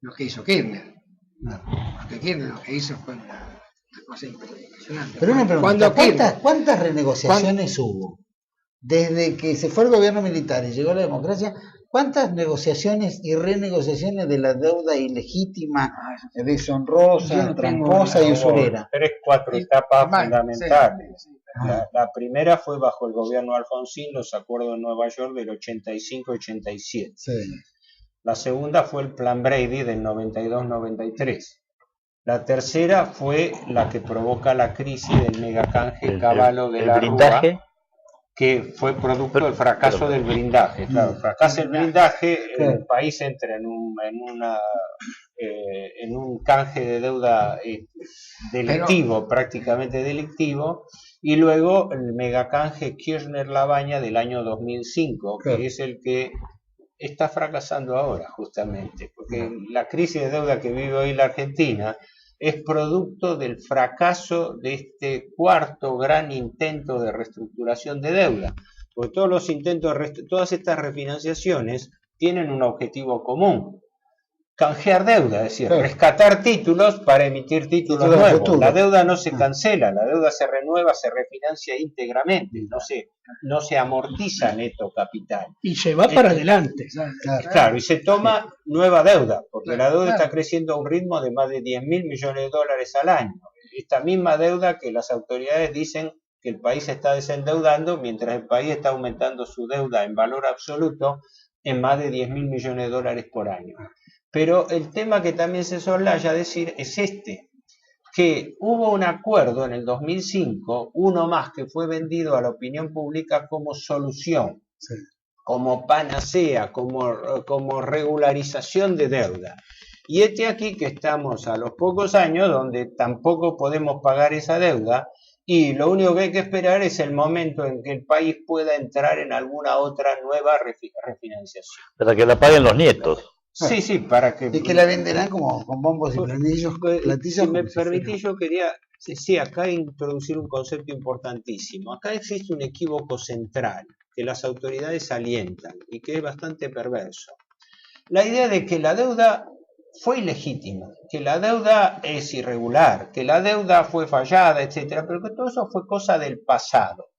lo que hizo Kirchner. Porque Kirchner lo que hizo fue una cosa impresionante. Pero una pregunta, ¿cuántas renegociaciones hubo? Desde que se fue el gobierno militar y llegó la democracia, ¿Cuántas negociaciones y renegociaciones de la deuda ilegítima, deshonrosa, tramposa y usurera? 4 etapas fundamentales. Sí. La primera fue bajo el gobierno Alfonsín, los acuerdos de Nueva York del 85-87. Sí. La segunda fue el Plan Brady del 92-93. La tercera fue la que provoca la crisis del megacanje Caballo de la Rúa, que fue producto del fracaso del blindaje. Claro, fracasa el blindaje, el país entra en un canje de deuda delictivo, prácticamente delictivo, y luego el megacanje Kirchner-Labaña del año 2005, que es el que está fracasando ahora, justamente, porque la crisis de deuda que vive hoy la Argentina es producto del fracaso de este cuarto gran intento de reestructuración de deuda, porque todos los intentos, todas estas refinanciaciones tienen un objetivo común: canjear deuda, es decir, rescatar títulos para emitir títulos nuevos. La deuda no se cancela, la deuda se renueva, se refinancia íntegramente, no se amortiza neto capital. Y se va para adelante. Claro, y se toma nueva deuda, porque la deuda está creciendo a un ritmo de más de 10.000 millones de dólares al año. Esta misma deuda que las autoridades dicen que el país está desendeudando, mientras el país está aumentando su deuda en valor absoluto en más de 10.000 millones de dólares por año. Pero el tema que también se soslaya decir es que hubo un acuerdo en el 2005, uno más, que fue vendido a la opinión pública como solución, como panacea, como regularización de deuda. Y aquí que estamos a los pocos años donde tampoco podemos pagar esa deuda, y lo único que hay que esperar es el momento en que el país pueda entrar en alguna otra nueva refinanciación. Para que la paguen los nietos. Sí, para que... Y que la venderán como con bombos y platillos. Si me permitís, yo quería, acá introducir un concepto importantísimo. Acá existe un equívoco central que las autoridades alientan y que es bastante perverso. La idea de que la deuda fue ilegítima, que la deuda es irregular, que la deuda fue fallada, etcétera, pero que todo eso fue cosa del pasado.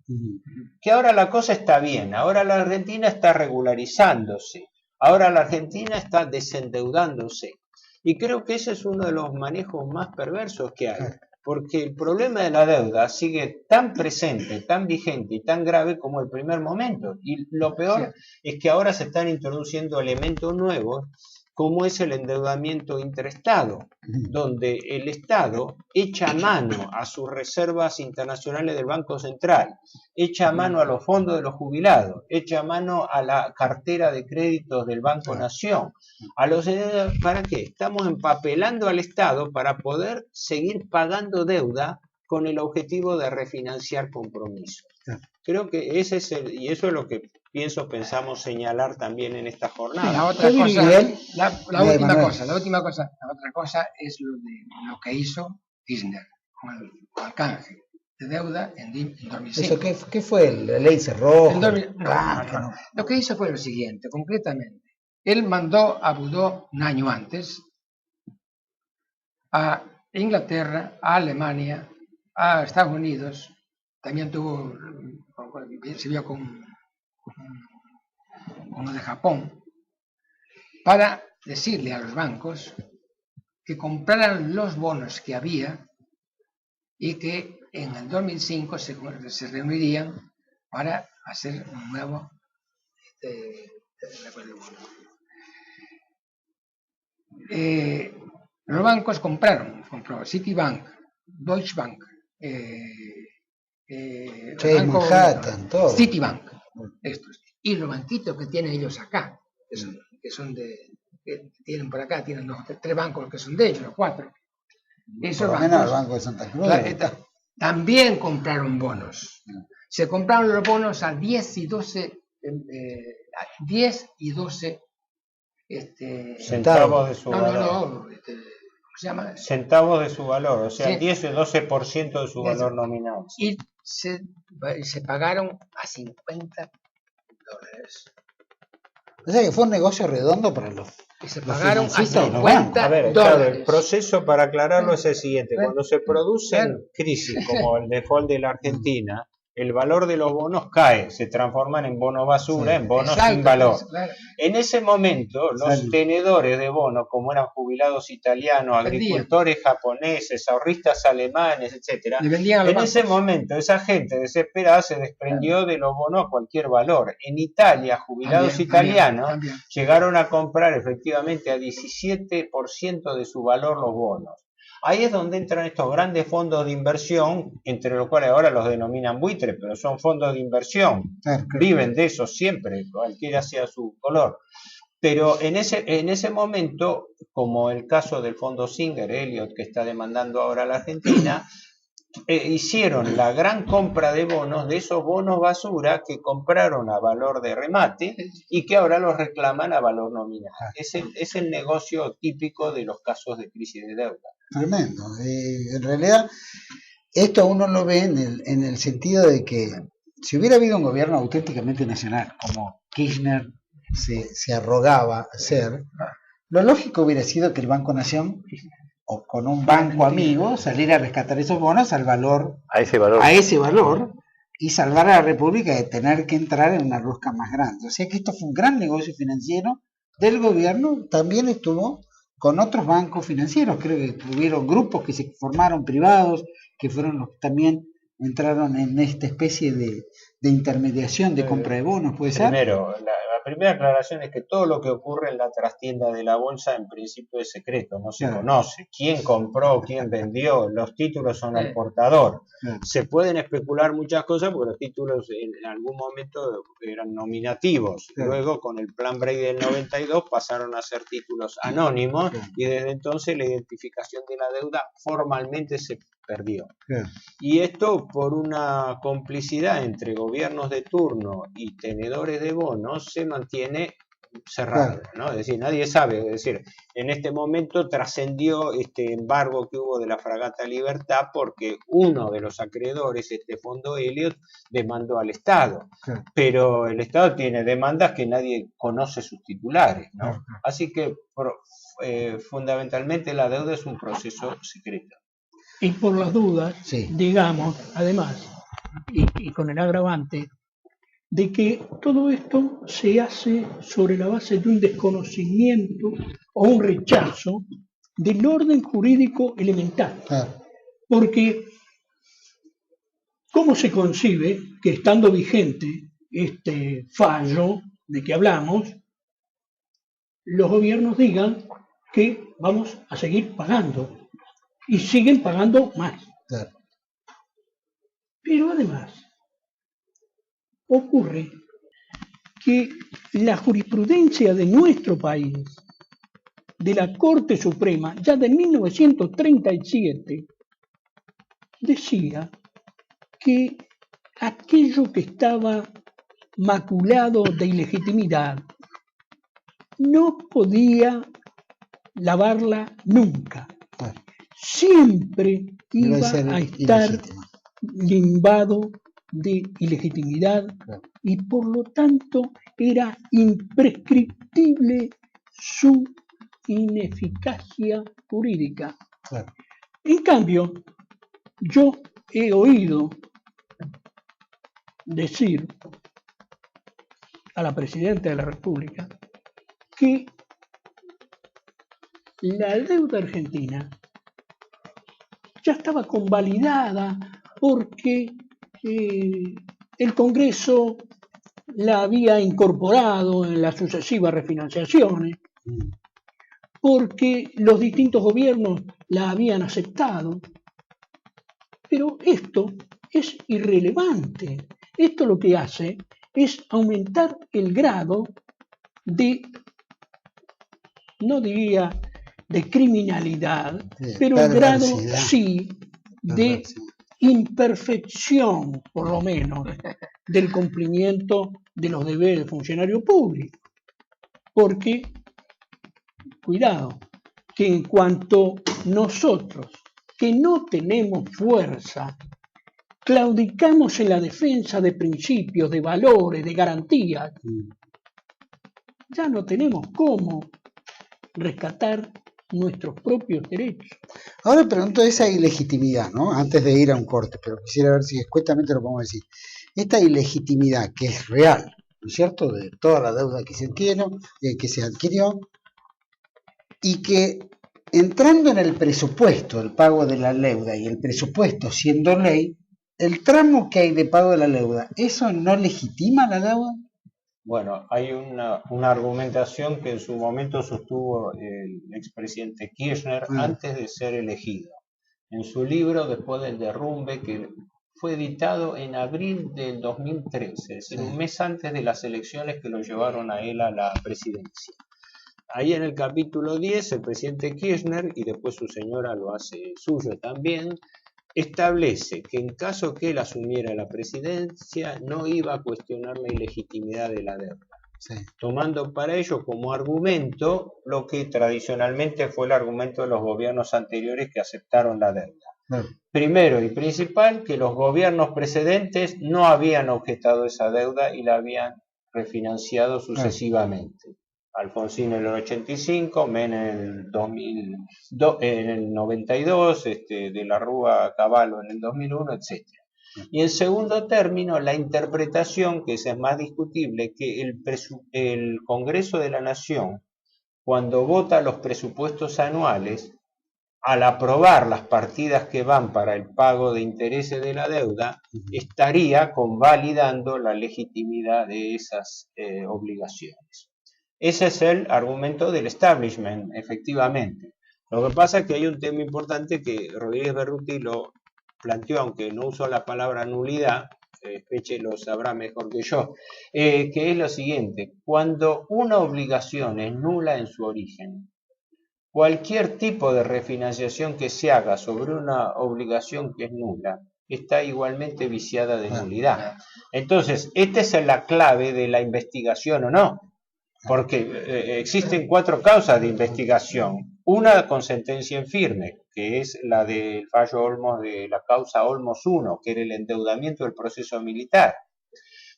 Que ahora la cosa está bien, ahora la Argentina está regularizándose. Ahora la Argentina está desendeudándose. Y creo que ese es uno de los manejos más perversos que hay. Porque el problema de la deuda sigue tan presente, tan vigente y tan grave como el primer momento. Y lo peor es que ahora se están introduciendo elementos nuevos, como es el endeudamiento interestado, donde el Estado echa mano a sus reservas internacionales del Banco Central, echa mano a los fondos de los jubilados, echa mano a la cartera de créditos del Banco Nación. ¿Para qué? Estamos empapelando al Estado para poder seguir pagando deuda con el objetivo de refinanciar compromisos. Creo que ese es y eso es lo que pensamos señalar también en esta jornada. La otra cosa es lo que hizo Kirchner con el canje de deuda en 2005. ¿Eso qué fue? ¿La ley cerró? Lo que hizo fue lo siguiente, concretamente. Él mandó a Budó un año antes a Inglaterra, a Alemania, a Estados Unidos, también se vio con uno de Japón, para decirle a los bancos que compraran los bonos que había y que en el 2005 se reunirían para hacer un nuevo los bancos compró Citibank, Deutsche Bank, Manhattan, todo. Citibank, estos. Y los banquitos que tienen ellos acá, que tienen por acá, tienen 3 bancos que son de ellos, 4. Esos por lo menos el Banco de Santa Cruz. También compraron bonos. Se compraron los bonos a 10 y 12 centavos de su valor. ¿Cómo se llama? Centavos de su valor, o sea, 10 o 12% de su valor nominal. Y se pagaron a $50. O sea que fue un negocio redondo para los... Y se pagaron a $50. A ver, claro, el proceso para aclararlo es el siguiente. Cuando se producen crisis como el default de la Argentina, el valor de los bonos cae, se transforman en bonos basura, Sí, en bonos exacto, sin valor. claro. En ese momento, los Sí. tenedores de bonos, como eran jubilados italianos, Vendían. agricultores japoneses, ahorristas alemanes, etcétera, Le vendían a los en ese bancos. momento esa gente desesperada se desprendió de los bonos a cualquier valor. En Italia, jubilados italianos También. llegaron a comprar efectivamente a 17% de su valor los bonos. Ahí es donde entran estos grandes fondos de inversión, entre los cuales ahora los denominan buitres, pero son fondos de inversión. Claro. Viven de eso siempre, cualquiera sea su color. Pero en ese momento, como el caso del fondo Singer, Elliott, que está demandando ahora a la Argentina, hicieron la gran compra de bonos, de esos bonos basura que compraron a valor de remate y que ahora los reclaman a valor nominal. Es el negocio típico de los casos de crisis de deuda. Tremendo. En realidad, esto uno lo ve en el sentido de que si hubiera habido un gobierno auténticamente nacional, como Kirchner se arrogaba ser, lo lógico hubiera sido que el Banco Nación, o con un banco amigo, saliera a rescatar esos bonos al valor, A ese valor. a ese valor, y salvar a la República de tener que entrar en una rosca más grande. O sea que esto fue un gran negocio financiero del gobierno, también estuvo con otros bancos financieros, creo que tuvieron grupos que se formaron privados, que fueron los que también entraron en esta especie de intermediación de compra de bonos, ¿puede ser? Primero, la primera aclaración es que todo lo que ocurre en la trastienda de la bolsa en principio es secreto, no se conoce. ¿Quién compró, quién vendió? Los títulos son al portador. Se pueden especular muchas cosas porque los títulos en algún momento eran nominativos. Luego, con el Plan Brady del 92, pasaron a ser títulos anónimos y desde entonces la identificación de la deuda formalmente se perdió. Y esto por una complicidad entre gobiernos de turno y tenedores de bonos se mantiene cerrado, ¿no? Es decir, nadie sabe, es decir, en este momento trascendió este embargo que hubo de la fragata Libertad porque uno de los acreedores, este fondo Elliott, demandó al Estado, pero el Estado tiene demandas que nadie conoce sus titulares, ¿no? Así que fundamentalmente la deuda es un proceso secreto. Y por las dudas, digamos, además, y con el agravante, de que todo esto se hace sobre la base de un desconocimiento o un rechazo del orden jurídico elemental. Porque, ¿cómo se concibe que estando vigente este fallo de que hablamos, los gobiernos digan que vamos a seguir pagando? Y siguen pagando más. Pero además, ocurre que la jurisprudencia de nuestro país, de la Corte Suprema, ya de 1937, decía que aquello que estaba maculado de ilegitimidad no podía lavarla nunca. Siempre iba a estar limbado de ilegitimidad y por lo tanto era imprescriptible su ineficacia jurídica. En cambio, yo he oído decir a la Presidenta de la República que la deuda argentina ya estaba convalidada porque el Congreso la había incorporado en las sucesivas refinanciaciones, porque los distintos gobiernos la habían aceptado. Pero esto es irrelevante. Esto lo que hace es aumentar el grado de, no diría de criminalidad, pero el grado sí de imperfección, por lo menos, del cumplimiento de los deberes del funcionario público. Porque, cuidado, que en cuanto nosotros, que no tenemos fuerza, claudicamos en la defensa de principios, de valores, de garantías, ya no tenemos cómo rescatar nuestros propios derechos. Ahora pregunto esa ilegitimidad, ¿no? Antes de ir a un corte, pero quisiera ver si escuetamente lo podemos decir. Esta ilegitimidad que es real, ¿no es cierto?, de toda la deuda que se adquirió, y que entrando en el presupuesto, el pago de la deuda y el presupuesto siendo ley, el tramo que hay de pago de la deuda, ¿eso no legitima la deuda? Bueno, hay una argumentación que en su momento sostuvo el expresidente Kirchner antes de ser elegido. En su libro, Después del derrumbe, que fue editado en abril del 2013, es decir, un mes antes de las elecciones que lo llevaron a él a la presidencia. Ahí en el capítulo 10, el presidente Kirchner, y después su señora lo hace suyo también, establece que en caso que él asumiera la presidencia no iba a cuestionar la ilegitimidad de la deuda, tomando para ello como argumento lo que tradicionalmente fue el argumento de los gobiernos anteriores que aceptaron la deuda. Primero y principal, que los gobiernos precedentes no habían objetado esa deuda y la habían refinanciado sucesivamente. Alfonsín en el 85, Menem en el 92, de la Rúa Cavallo en el 2001, etc. Y en segundo término, la interpretación, que esa es más discutible, que el Congreso de la Nación, cuando vota los presupuestos anuales, al aprobar las partidas que van para el pago de intereses de la deuda, estaría convalidando la legitimidad de esas obligaciones. Ese es el argumento del establishment, efectivamente. Lo que pasa es que hay un tema importante que Rodríguez Berruti lo planteó, aunque no usó la palabra nulidad, Peche lo sabrá mejor que yo, que es lo siguiente: cuando una obligación es nula en su origen, cualquier tipo de refinanciación que se haga sobre una obligación que es nula está igualmente viciada de nulidad. Entonces, esta es la clave de la investigación o no. Porque existen 4 causas de investigación. Una con sentencia en firme, que es la del fallo Olmos de la causa Olmos 1, que era el endeudamiento del proceso militar.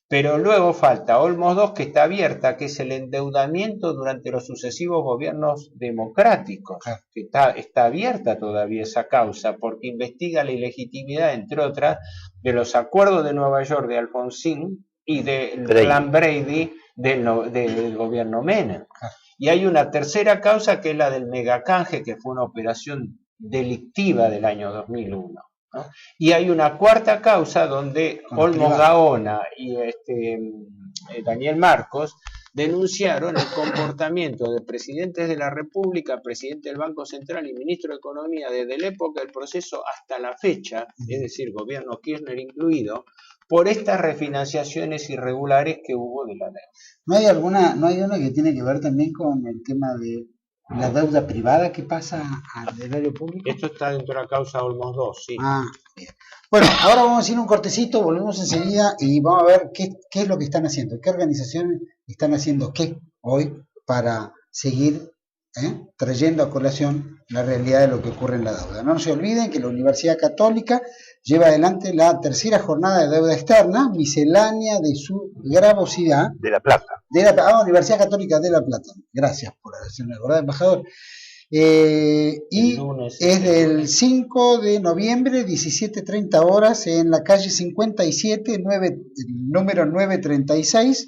Pero luego falta Olmos 2, que está abierta, que es el endeudamiento durante los sucesivos gobiernos democráticos, que está abierta todavía esa causa, porque investiga la ilegitimidad, entre otras, de los acuerdos de Nueva York de Alfonsín y del plan Brady del gobierno Menem. Y hay una tercera causa que es la del megacanje, que fue una operación delictiva del año 2001, ¿no? Y hay una cuarta causa donde Olmos Gaona y Daniel Marcos denunciaron el comportamiento de presidentes de la República, presidente del Banco Central y ministro de Economía desde la época del proceso hasta la fecha, es decir, gobierno Kirchner incluido, por estas refinanciaciones irregulares que hubo de la deuda. ¿No hay una que tiene que ver también con el tema de la deuda privada que pasa al erario público? Esto está dentro de la causa Olmos 2, sí. Bien. Bueno, ahora vamos a ir a un cortecito, volvemos enseguida y vamos a ver qué es lo que están haciendo, qué organizaciones están haciendo qué hoy para seguir trayendo a colación la realidad de lo que ocurre en la deuda. No se olviden que la Universidad Católica lleva adelante la tercera jornada de deuda externa, miscelánea de su gravosidad. De La Plata. Universidad Católica de La Plata. Gracias por hacerme acordar, embajador. Y es del 5 de noviembre, 17:30 horas, en la calle 57, número 936,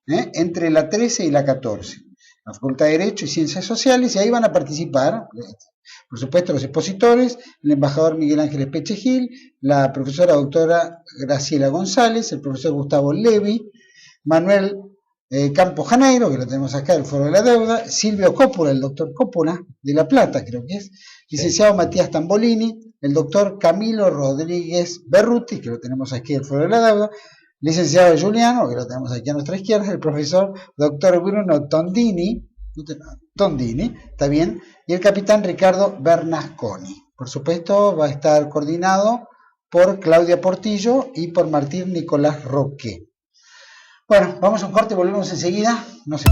entre la 13 y la 14. La Facultad de Derecho y Ciencias Sociales, y ahí van a participar, por supuesto, los expositores, el embajador Miguel Ángeles Peche Gil, la profesora doctora Graciela González, el profesor Gustavo Levi, Manuel Campos Janeiro, que lo tenemos acá del Foro de la Deuda, Silvio Coppola, el doctor Coppola, de La Plata creo que es, licenciado Matías Tambolini, el doctor Camilo Rodríguez Berruti, que lo tenemos aquí del Foro de la Deuda, licenciado Giuliano, que lo tenemos aquí a nuestra izquierda, el profesor doctor Bruno Tondini, está bien, y el capitán Ricardo Bernasconi. Por supuesto, va a estar coordinado por Claudia Portillo y por Martín Nicolás Roque. Bueno, vamos a un corte, volvemos enseguida. No sé.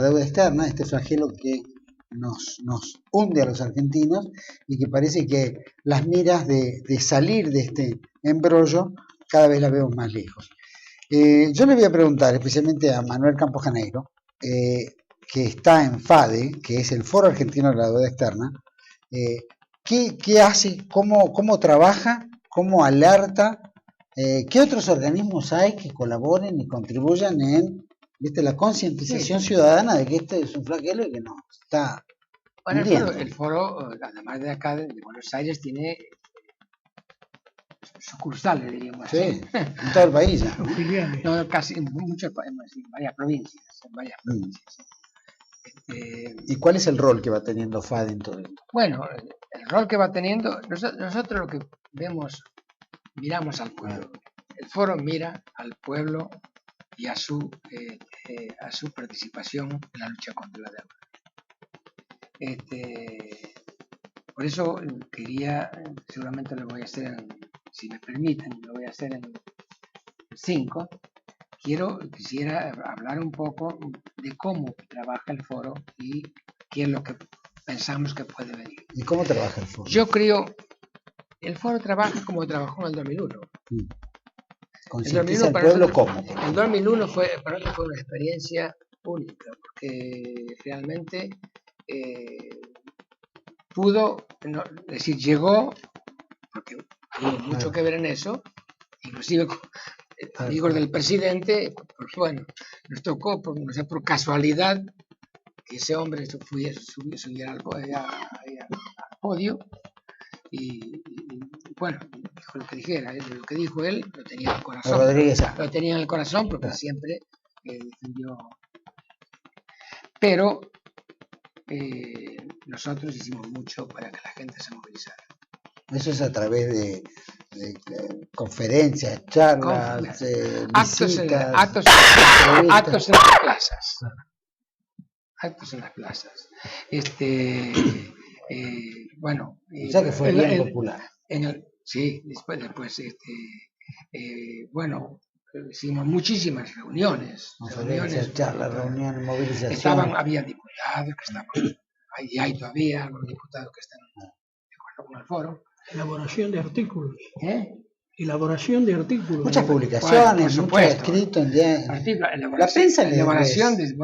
deuda externa, este flagelo que nos hunde a los argentinos y que parece que las miras de salir de este embrollo cada vez las vemos más lejos. Yo le voy a preguntar especialmente a Manuel Campos Janeiro, que está en FADE, que es el Foro Argentino de la Deuda Externa, ¿qué hace? ¿Cómo trabaja? ¿Cómo alerta? ¿Qué otros organismos hay que colaboren y contribuyan en la concientización ciudadana de que este es un flagelo y que no está bueno, el foro, además de acá de Buenos Aires, tiene sucursales, diríamos así. Sí, en todo el país ya. No, casi en varias provincias. ¿Y cuál es el rol que va teniendo FADE en todo esto? Bueno, el rol que va teniendo, nosotros lo que miramos al pueblo. El foro mira al pueblo y a su participación en la lucha contra la deuda. Por eso quería, seguramente lo voy a hacer, si me permiten, lo voy a hacer en 5. Quisiera hablar un poco de cómo trabaja el foro y qué es lo que pensamos que puede venir. ¿Y cómo trabaja el foro? Yo creo, el foro trabaja como trabajó en el 2001. ¿Concientiza al pueblo cómo? El 2001 para nosotros fue una experiencia única, porque realmente llegó, porque tuvo mucho que ver en eso, inclusive amigos del presidente, porque bueno, nos tocó, no sé, por casualidad, que ese hombre subiera al podio, y bueno, dijo lo que dijera, lo que dijo él lo tenía en el corazón, lo tenía en el corazón porque siempre defendió. Pero nosotros hicimos mucho para que la gente se movilizara. Eso es a través de conferencias, charlas, visitas, actos en las plazas. Actos en las plazas. Bueno. O sea que fue bien popular. Sí, después bueno, hicimos muchísimas reuniones. Charlas, reuniones, movilizaciones. Había diputados que estaban, y hay todavía algunos diputados que están de acuerdo con el foro. Elaboración de artículos. Elaboración de artículos. Muchas publicaciones, muchos escritos. La prensa, elaboración de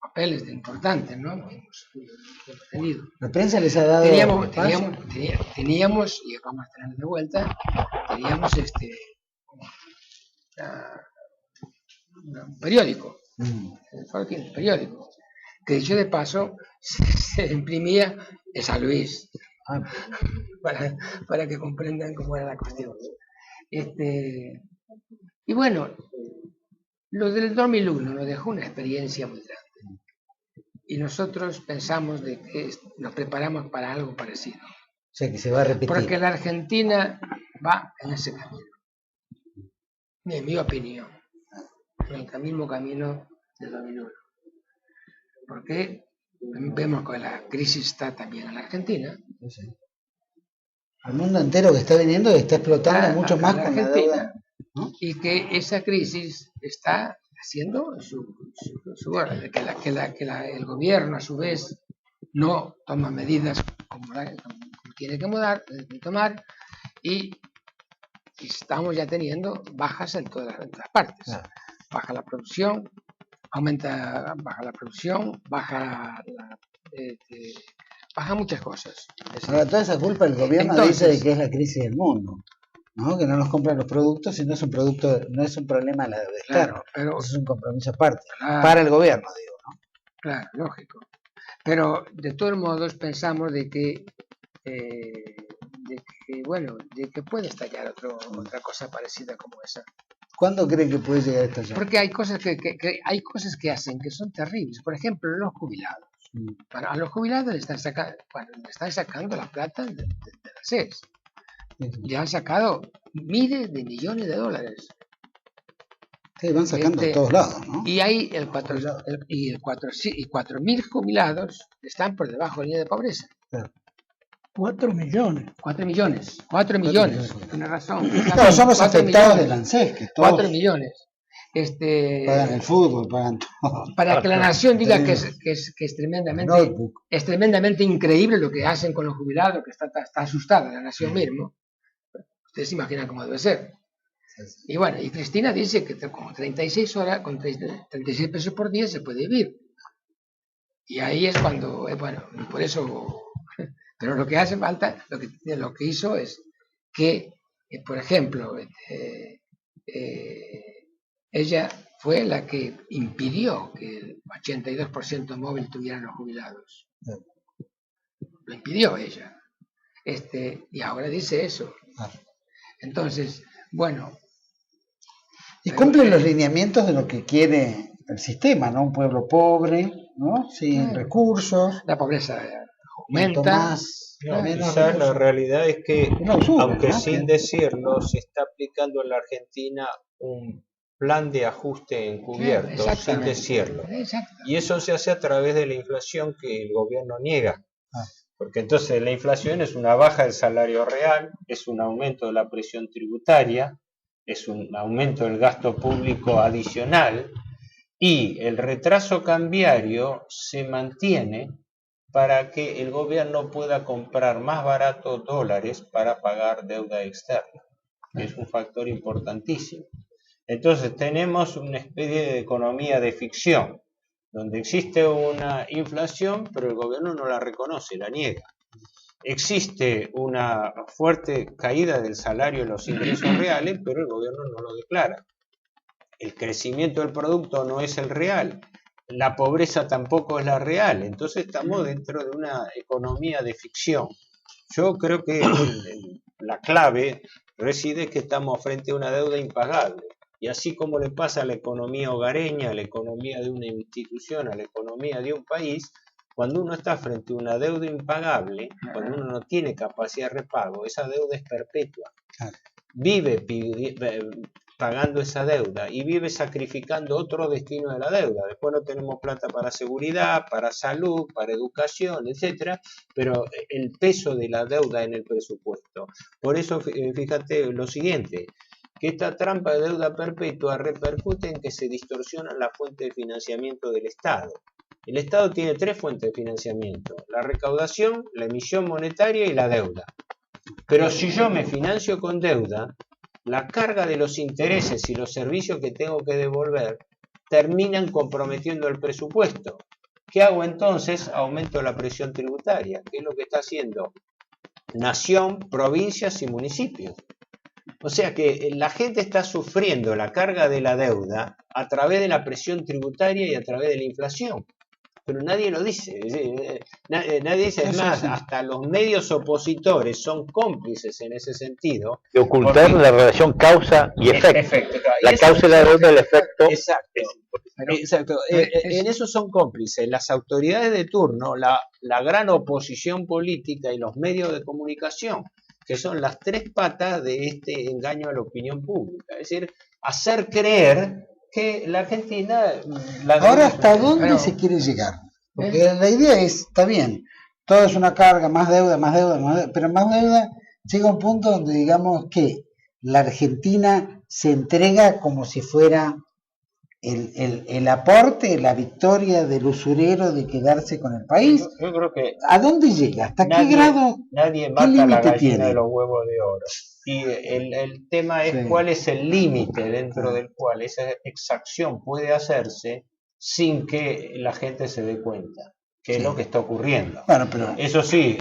papeles importantes, ¿no? Hemos tenido. La prensa les ha dado. Teníamos, y vamos a tener de vuelta, teníamos un periódico. El foro tiene un periódico. Que dicho de paso, se imprimía en San Luis. Para que comprendan cómo era la cuestión. Y bueno, lo del 2001 nos dejó una experiencia muy grande. Y nosotros pensamos de que nos preparamos para algo parecido. O sea, que se va a repetir. Porque la Argentina va en ese camino. En mi opinión. En el mismo camino del 2001. Porque vemos que la crisis está también en la Argentina. Sí. Al mundo entero que está viniendo y está explotando mucho más con la deuda, ¿no? Y que esa crisis está haciendo que el gobierno a su vez no toma medidas como tiene que tomar y estamos ya teniendo bajas en todas partes. Baja la producción, baja la producción, baja muchas cosas. Ahora, toda esa culpa el gobierno dice de que es la crisis del mundo, ¿no? Que no nos compran los productos y no es un problema de la deuda externa. Pero eso es un compromiso aparte, para el gobierno, digo, ¿no? Claro, lógico. Pero de todos modos pensamos de que puede estallar otra cosa parecida como esa. ¿Cuándo creen que puede llegar a estallar? Porque hay cosas que hacen que son terribles. Por ejemplo, los jubilados. A los jubilados le están sacando la plata de la SES. Le han sacado miles de millones de dólares. Sí, van sacando de todos lados, ¿no? Y hay 4.000 jubilados están por debajo de la línea de pobreza. Claro. 4 millones. 4 millones. 4 millones. Tiene razón. Claro, son los afectados del ANSES. 4 millones. Pagan el fútbol, pagan todo. Para que la nación diga que es tremendamente increíble lo que hacen con los jubilados, que está asustada la nación mismo. Ustedes se imaginan cómo debe ser. Y bueno, y Cristina dice que con 36 horas, con 36 pesos por día se puede vivir. Y ahí es cuando, bueno, por eso, pero lo que hace falta, lo que hizo es que, por ejemplo, ella fue la que impidió que el 82% móvil tuvieran los jubilados. Lo impidió ella. Y ahora dice eso. Entonces, bueno. Y cumplen los lineamientos de lo que quiere el sistema, ¿no? Un pueblo pobre, ¿no? Sin recursos. La pobreza aumenta. Quizás la realidad es que, aunque sin decirlo, se está aplicando en la Argentina un plan de ajuste encubierto, sin decirlo. Y eso se hace a través de la inflación que el gobierno niega. Porque entonces la inflación es una baja del salario real, es un aumento de la presión tributaria, es un aumento del gasto público adicional, y el retraso cambiario se mantiene para que el gobierno pueda comprar más barato dólares para pagar deuda externa. Es un factor importantísimo. Entonces tenemos una especie de economía de ficción, donde existe una inflación, pero el gobierno no la reconoce, la niega. Existe una fuerte caída del salario y los ingresos reales, pero el gobierno no lo declara. El crecimiento del producto no es el real, la pobreza tampoco es la real, entonces estamos dentro de una economía de ficción. Yo creo que la clave reside en que estamos frente a una deuda impagable. Y así como le pasa a la economía hogareña, a la economía de una institución, a la economía de un país, cuando uno está frente a una deuda impagable, cuando uno no tiene capacidad de repago, esa deuda es perpetua. Vive pagando esa deuda y vive sacrificando otro destino de la deuda. Después no tenemos plata para seguridad, para salud, para educación, etcétera, pero el peso de la deuda en el presupuesto. Por eso, fíjate lo siguiente, que esta trampa de deuda perpetua repercute en que se distorsiona la fuente de financiamiento del Estado. El Estado tiene tres fuentes de financiamiento: la recaudación, la emisión monetaria y la deuda. Pero si yo me financio con deuda, la carga de los intereses y los servicios que tengo que devolver terminan comprometiendo el presupuesto. ¿Qué hago entonces? Aumento la presión tributaria, que es lo que está haciendo nación, provincias y municipios. O sea que la gente está sufriendo la carga de la deuda a través de la presión tributaria y a través de la inflación. Pero nadie lo dice. Nadie dice, es más, hasta los medios opositores son cómplices en ese sentido. De ocultar la relación causa y efecto. La causa de la deuda, el efecto. Exacto. En eso son cómplices las autoridades de turno, la gran oposición política y los medios de comunicación, que son las tres patas de este engaño a la opinión pública. Es decir, hacer creer que la Argentina... Ahora, ¿hasta dónde se quiere llegar? Porque la idea es, está bien, todo es una carga, más deuda, pero más deuda llega a un punto donde digamos que la Argentina se entrega como si fuera el aporte, la victoria del usurero de quedarse con el país. Yo creo que ¿a dónde llega? ¿Hasta qué grado? Nadie mata la gallina de los huevos de oro. Y el tema es cuál es el límite dentro del cual esa exacción puede hacerse sin que la gente se dé cuenta, que es lo que está ocurriendo. Bueno, pero... Eso sí,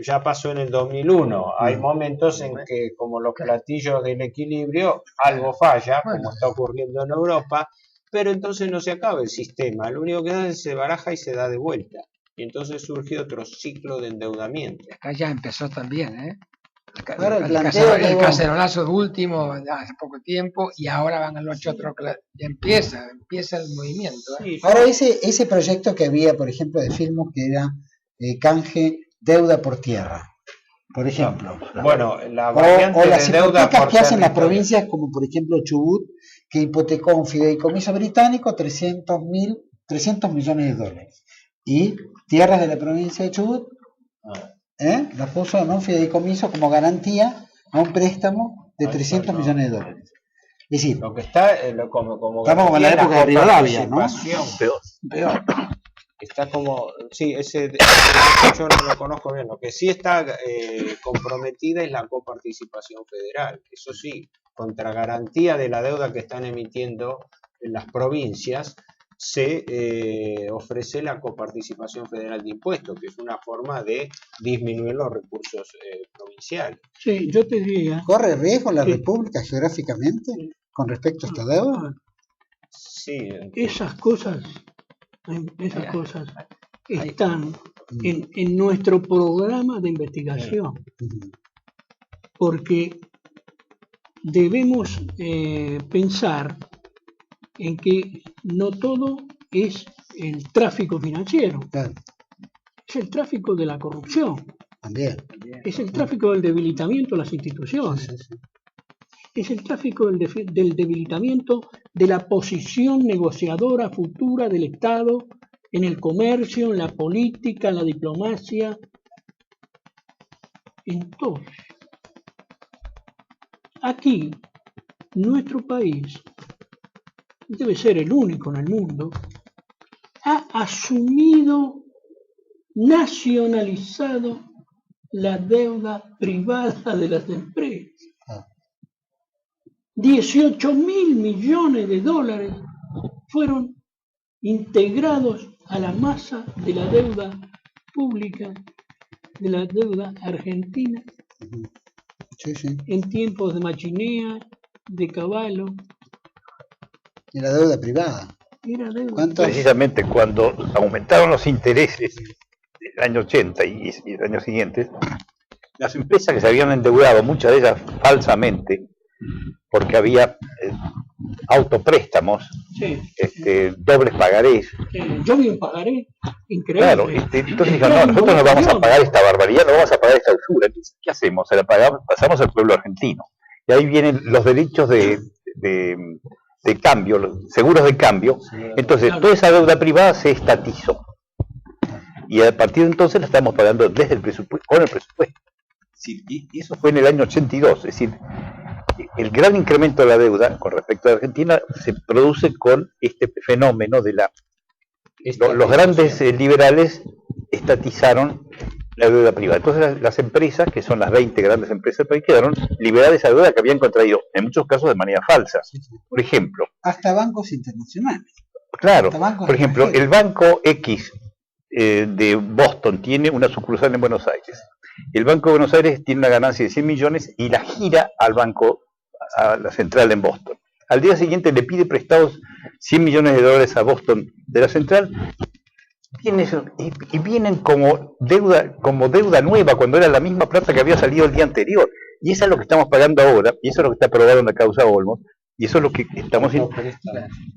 ya pasó en el 2001. Hay momentos en que, como los platillos del equilibrio, algo falla, como está ocurriendo en Europa, pero entonces no se acaba el sistema. Lo único que hace es se baraja y se da de vuelta. Y entonces surge otro ciclo de endeudamiento. Acá ya empezó también, ¿eh? Ahora el cacerolazo último hace poco tiempo, y ahora van a los otros, ya empieza el movimiento, ¿eh? Sí. Ahora ese proyecto que había, por ejemplo, de Filmos, que era canje deuda por tierra, por ejemplo. Bueno, la variante o las de deuda hipotecas por que hacen las provincias, como por ejemplo Chubut, que hipotecó un fideicomiso británico 300 millones de dólares, y tierras de la provincia de Chubut las puso en un fideicomiso como garantía a un préstamo de 300 millones de dólares. Es decir, lo que está como estamos como en la época de Rivadavia, ¿no? Peor. Está como, sí, ese yo no lo conozco bien. Lo que sí está comprometida es la coparticipación federal. Eso sí, contra garantía de la deuda que están emitiendo en las provincias, se ofrece la coparticipación federal de impuestos, que es una forma de disminuir los recursos provinciales. Sí, yo te diría... ¿Corre riesgo la República geográficamente con respecto a esta deuda? Sí. Esas cosas están en nuestro programa de investigación, porque debemos pensar en que no todo es el tráfico financiero, Claro. Es el tráfico de la corrupción, También. es el tráfico del debilitamiento de las instituciones, es el tráfico del debilitamiento de la posición negociadora futura del Estado en el comercio, en la política, en la diplomacia, en todo. Aquí, nuestro país debe ser el único en el mundo, ha asumido, nacionalizado la deuda privada de las empresas. 18.000 millones de dólares fueron integrados a la masa de la deuda pública, de la deuda argentina, en tiempos de Machinea, de Cavallo. Y la deuda privada. Precisamente cuando aumentaron los intereses del año 80 y el año siguiente, las empresas que se habían endeudado, muchas de ellas falsamente, porque había autopréstamos, dobles pagarés. Yo vi un pagaré increíble. Claro, entonces dijeron, no, nosotros no vamos a pagar esta barbaridad, no vamos a pagar esta usura. Entonces, ¿qué hacemos? Se la pagamos, pasamos al pueblo argentino. Y ahí vienen los derechos de cambio, los seguros de cambio. Entonces, toda esa deuda privada se estatizó. Y a partir de entonces la estamos pagando desde el presupuesto, con el presupuesto. Y eso fue en el año 82, es decir, el gran incremento de la deuda con respecto a Argentina se produce con este fenómeno de los grandes liberales estatizaron la deuda privada. Entonces las empresas, que son las 20 grandes empresas del país, quedaron liberadas de esa deuda que habían contraído, en muchos casos de manera falsa. Por ejemplo. Hasta bancos internacionales. Claro, por ejemplo, el Banco X de Boston tiene una sucursal en Buenos Aires. El Banco de Buenos Aires tiene una ganancia de 100 millones y la gira al banco, a la central en Boston. Al día siguiente le pide prestados 100 millones de dólares a Boston de la central y vienen como deuda nueva cuando era la misma plata que había salido el día anterior. Y eso es lo que estamos pagando ahora, y eso es lo que está aprobado en la causa Olmos, y eso es lo que estamos haciendo.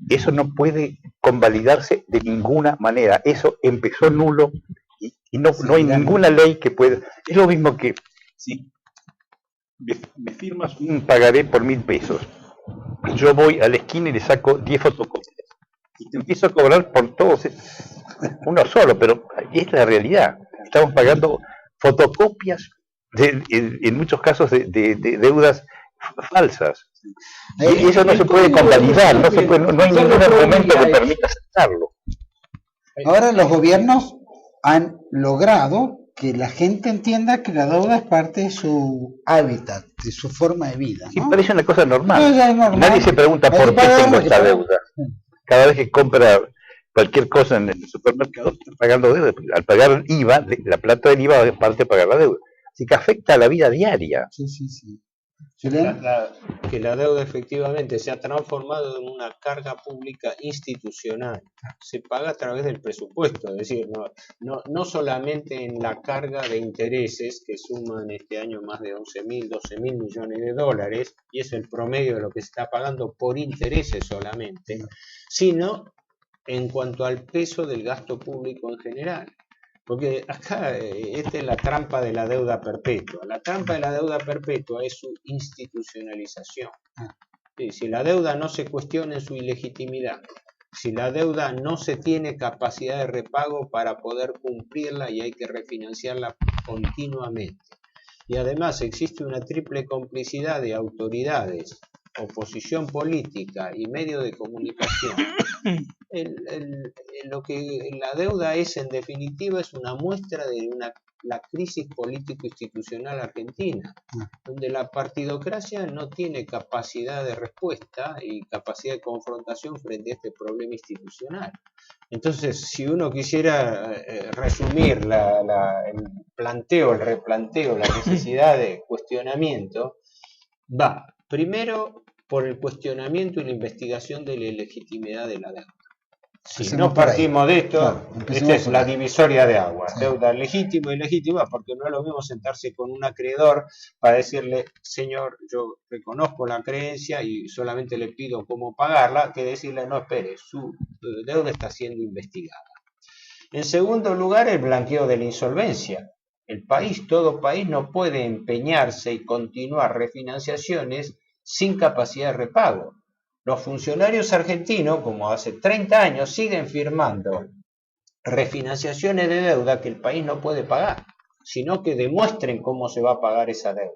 Eso no puede convalidarse de ninguna manera. Eso empezó nulo y no hay ninguna ley que pueda. Es lo mismo que si me firmas un pagaré por 1.000 pesos. Yo voy a la esquina y le saco 10 fotocopias. Y te empiezo a cobrar por todos, uno solo, pero es la realidad. Estamos pagando fotocopias en muchos casos de deudas falsas. Y eso no se puede convalidar, no hay ningún argumento que permita aceptarlo. Ahora los gobiernos han logrado que la gente entienda que la deuda es parte de su hábitat, de su forma de vida, ¿no? Sí, parece una cosa normal. No, ya es normal. Nadie se pregunta por qué tengo esta deuda. Cada vez que compra cualquier cosa en el supermercado, está pagando deuda. Al pagar el IVA, la plata del IVA es parte de pagar la deuda. Así que afecta a la vida diaria. Sí. Que la deuda efectivamente se ha transformado en una carga pública institucional. Se paga a través del presupuesto, es decir, no solamente en la carga de intereses que suman este año más de 11.000, 12.000 millones de dólares, y es el promedio de lo que se está pagando por intereses solamente, sino en cuanto al peso del gasto público en general. Porque acá esta es la trampa de la deuda perpetua. La trampa de la deuda perpetua es su institucionalización. Si la deuda no se cuestiona en su ilegitimidad, si la deuda no se tiene capacidad de repago para poder cumplirla y hay que refinanciarla continuamente. Y además existe una triple complicidad de autoridades oposición política y medios de comunicación, lo que la deuda es en definitiva es una muestra de la crisis político-institucional argentina, donde la partidocracia no tiene capacidad de respuesta y capacidad de confrontación frente a este problema institucional. Entonces, si uno quisiera resumir el replanteo, la necesidad de cuestionamiento, va primero por el cuestionamiento y la investigación de la legitimidad de la deuda. Si no partimos de esto, claro, esta es la divisoria de aguas, sí. Deuda legítima y ilegítima, porque no es lo mismo sentarse con un acreedor para decirle, señor, yo reconozco la creencia y solamente le pido cómo pagarla, que decirle, no, espere, su deuda está siendo investigada. En segundo lugar, el blanqueo de la insolvencia. Todo país no puede empeñarse y continuar refinanciaciones sin capacidad de repago. Los funcionarios argentinos, como hace 30 años, siguen firmando refinanciaciones de deuda que el país no puede pagar, sino que demuestren cómo se va a pagar esa deuda.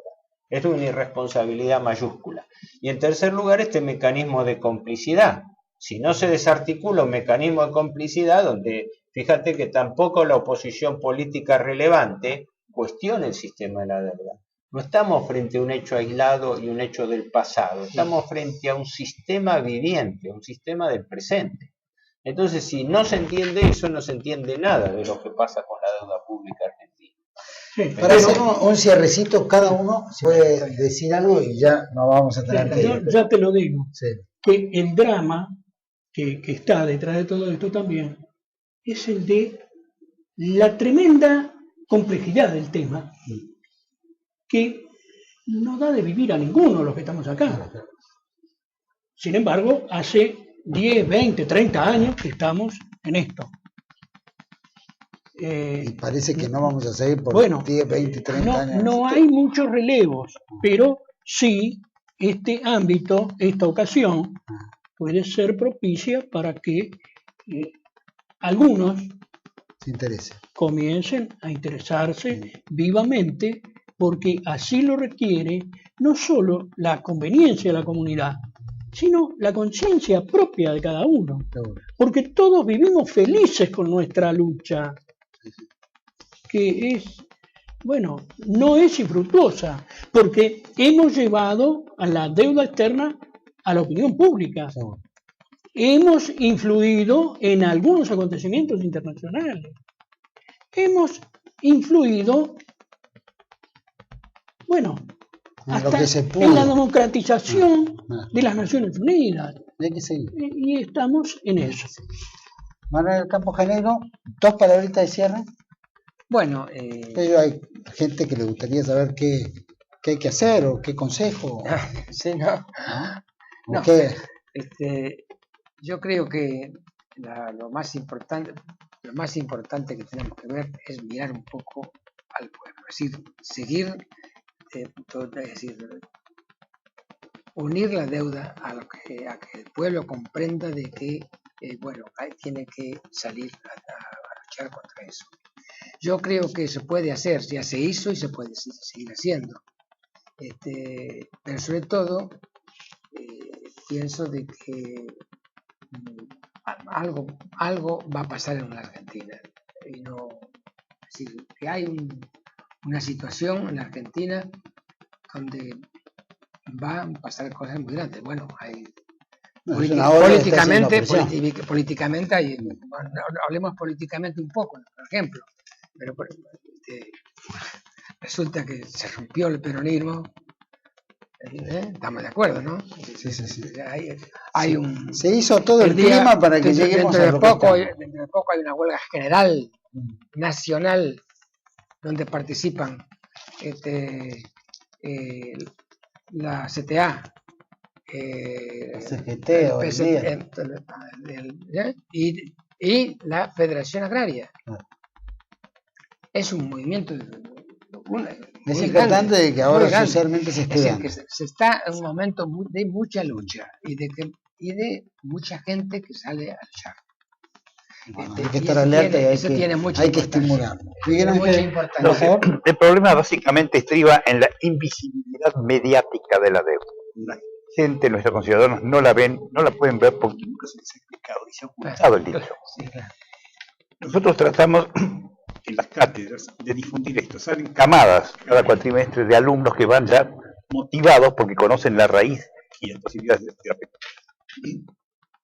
Es una irresponsabilidad mayúscula. Y en tercer lugar, este mecanismo de complicidad. Si no se desarticula un mecanismo de complicidad, donde fíjate que tampoco la oposición política relevante cuestiona el sistema de la deuda. No estamos frente a un hecho aislado y un hecho del pasado, estamos frente a un sistema viviente, un sistema del presente. Entonces, si no se entiende eso, no se entiende nada de lo que pasa con la deuda pública argentina. Sí, para hacer un cierrecito, cada uno se puede decir algo y ya no vamos a tener que... Yo ya te lo digo, sí. Que el drama que está detrás de todo esto también es el de la tremenda complejidad del tema, que no da de vivir a ninguno de los que estamos acá. Sin embargo, hace 10, 20, 30 años que estamos en esto. Y parece que no vamos a seguir por 10, 20, 30 años. No hay muchos relevos, pero sí este ámbito, esta ocasión, puede ser propicia para que algunos comiencen a interesarse vivamente, porque así lo requiere no solo la conveniencia de la comunidad, sino la conciencia propia de cada uno. Porque todos vivimos felices con nuestra lucha, que es, no es infructuosa, porque hemos llevado a la deuda externa a la opinión pública. Hemos influido en algunos acontecimientos internacionales. Hemos influido hasta en la democratización de las Naciones Unidas. Y estamos en eso. Manuel Campos Janeiro, 2 palabritas de cierre. Bueno, pero hay gente que le gustaría saber qué hay que hacer o qué consejo. Sí, no. Yo creo que lo más importante que tenemos que ver es mirar un poco al pueblo, es decir, seguir, unir la deuda a que el pueblo comprenda de que tiene que salir a luchar contra eso. Yo creo que se puede hacer, ya se hizo y se puede seguir haciendo, pero sobre todo pienso de que algo va a pasar en la Argentina, y no, es decir, que hay una situación en la Argentina donde van a pasar cosas muy grandes. Hay políticamente hay, hablemos políticamente un poco, por ejemplo, pero resulta que se rompió el peronismo. Estamos de acuerdo, ¿no? Sí. Se hizo todo el clima para que lleguemos a lo que dentro de poco hay una huelga general, nacional, donde participan la CTA, CGT y la Federación Agraria. Es un movimiento es importante de que ahora socialmente se esté dando. Se está en un momento de mucha lucha y de mucha gente que sale a luchar. Hay que estar alerta y hay que estimular. El problema básicamente estriba en la invisibilidad mediática de la deuda. gente, nuestros conciudadanos no la ven, no la pueden ver porque nunca se les ha explicado y se ha ocultado el dinero. Nosotros tratamos en las cátedras de difundir esto. Salen camadas cada cuatrimestre de alumnos que van ya motivados porque conocen la raíz y las posibilidades de este.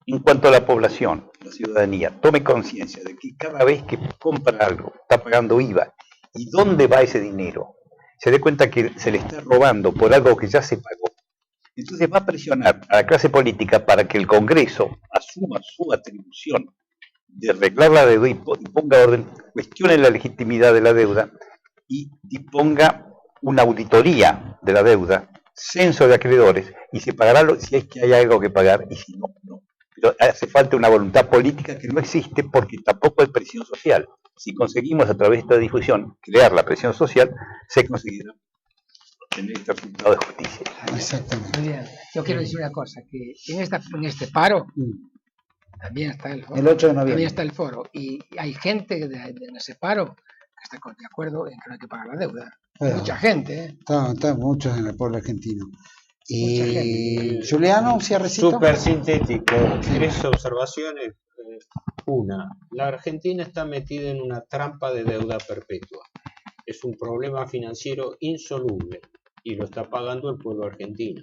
En cuanto a la población, la ciudadanía, tome conciencia de que cada vez que compra algo, está pagando IVA, y dónde va ese dinero, se dé cuenta que se le está robando por algo que ya se pagó. Entonces va a presionar a la clase política para que el Congreso asuma su atribución de arreglar la deuda y ponga orden, cuestione la legitimidad de la deuda y disponga una auditoría de la deuda, censo de acreedores, y se pagará si es que hay algo que pagar y si no, no. Pero hace falta una voluntad política que no existe porque tampoco hay presión social. Si conseguimos a través de esta difusión crear la presión social, se conseguirá obtener este resultado de justicia. Exactamente. Muy bien. Yo quiero decir una cosa, que en este paro también está el foro. El 8 de noviembre. También está el foro. Y hay gente en ese paro que está de acuerdo en que no hay que pagar la deuda. Mucha gente. Están muchos en el pueblo argentino. Y Juliano, un cierrecito. Súper sintético. 3 observaciones. Una, la Argentina está metida en una trampa de deuda perpetua. Es un problema financiero insoluble y lo está pagando el pueblo argentino.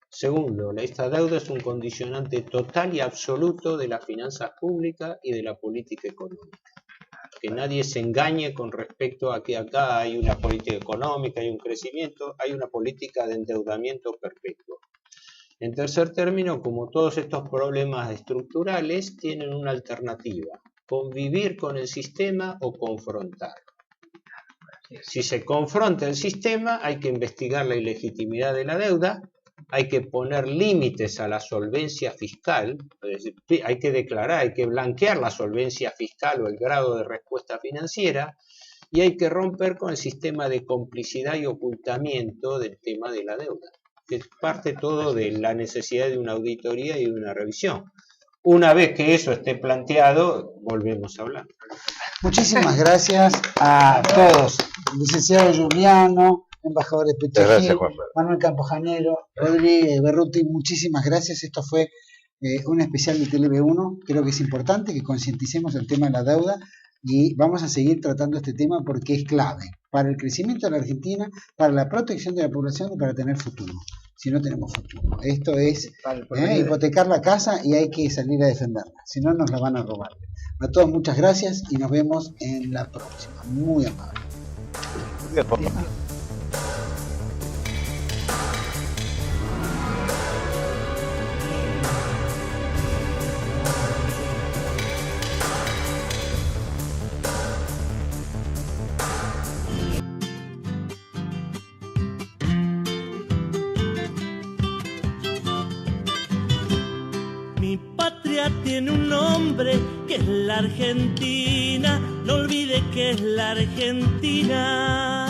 Segundo, esta deuda es un condicionante total y absoluto de las finanzas públicas y de la política económica. Que nadie se engañe con respecto a que acá hay una política económica, hay un crecimiento, hay una política de endeudamiento perpetuo. En tercer término, como todos estos problemas estructurales tienen una alternativa: convivir con el sistema o confrontar. Si se confronta el sistema, hay que investigar la ilegitimidad de la deuda, hay que poner límites a la solvencia fiscal, es decir, hay que declarar, hay que blanquear la solvencia fiscal o el grado de respuesta financiera, y hay que romper con el sistema de complicidad y ocultamiento del tema de la deuda, que parte todo de la necesidad de una auditoría y de una revisión. Una vez que eso esté planteado, volvemos a hablar. Muchísimas gracias a todos. Licenciado Juliano, embajador de Petro, Manuel Campojanero, Rodríguez Berruti, muchísimas gracias. Esto fue un especial de TLB1. Creo que es importante que concienticemos el tema de la deuda y vamos a seguir tratando este tema porque es clave para el crecimiento de la Argentina, para la protección de la población y para tener futuro. Si no tenemos futuro, esto es hipotecar la casa y hay que salir a defenderla, si no nos la van a robar. A todos muchas gracias y nos vemos en la próxima. Muy amable. Tiene un nombre que es la Argentina, no olvide que es la Argentina.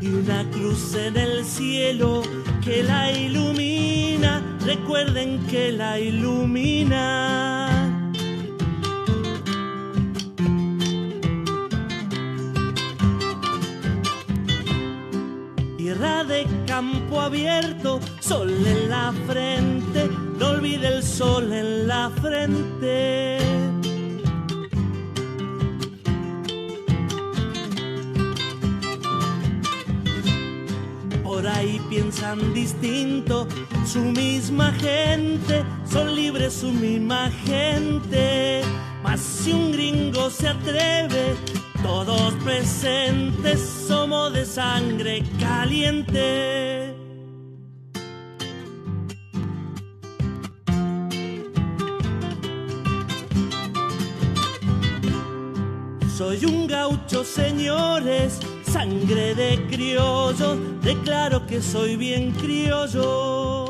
Y una cruz en el cielo que la ilumina, recuerden que la ilumina. Tierra de campo abierto, sol en la frente, no olvide el sol en la frente. Por ahí piensan distinto, su misma gente, son libres su misma gente. Mas si un gringo se atreve, todos presentes somos de sangre caliente. Soy un gaucho, señores, sangre de criollo, declaro que soy bien criollo.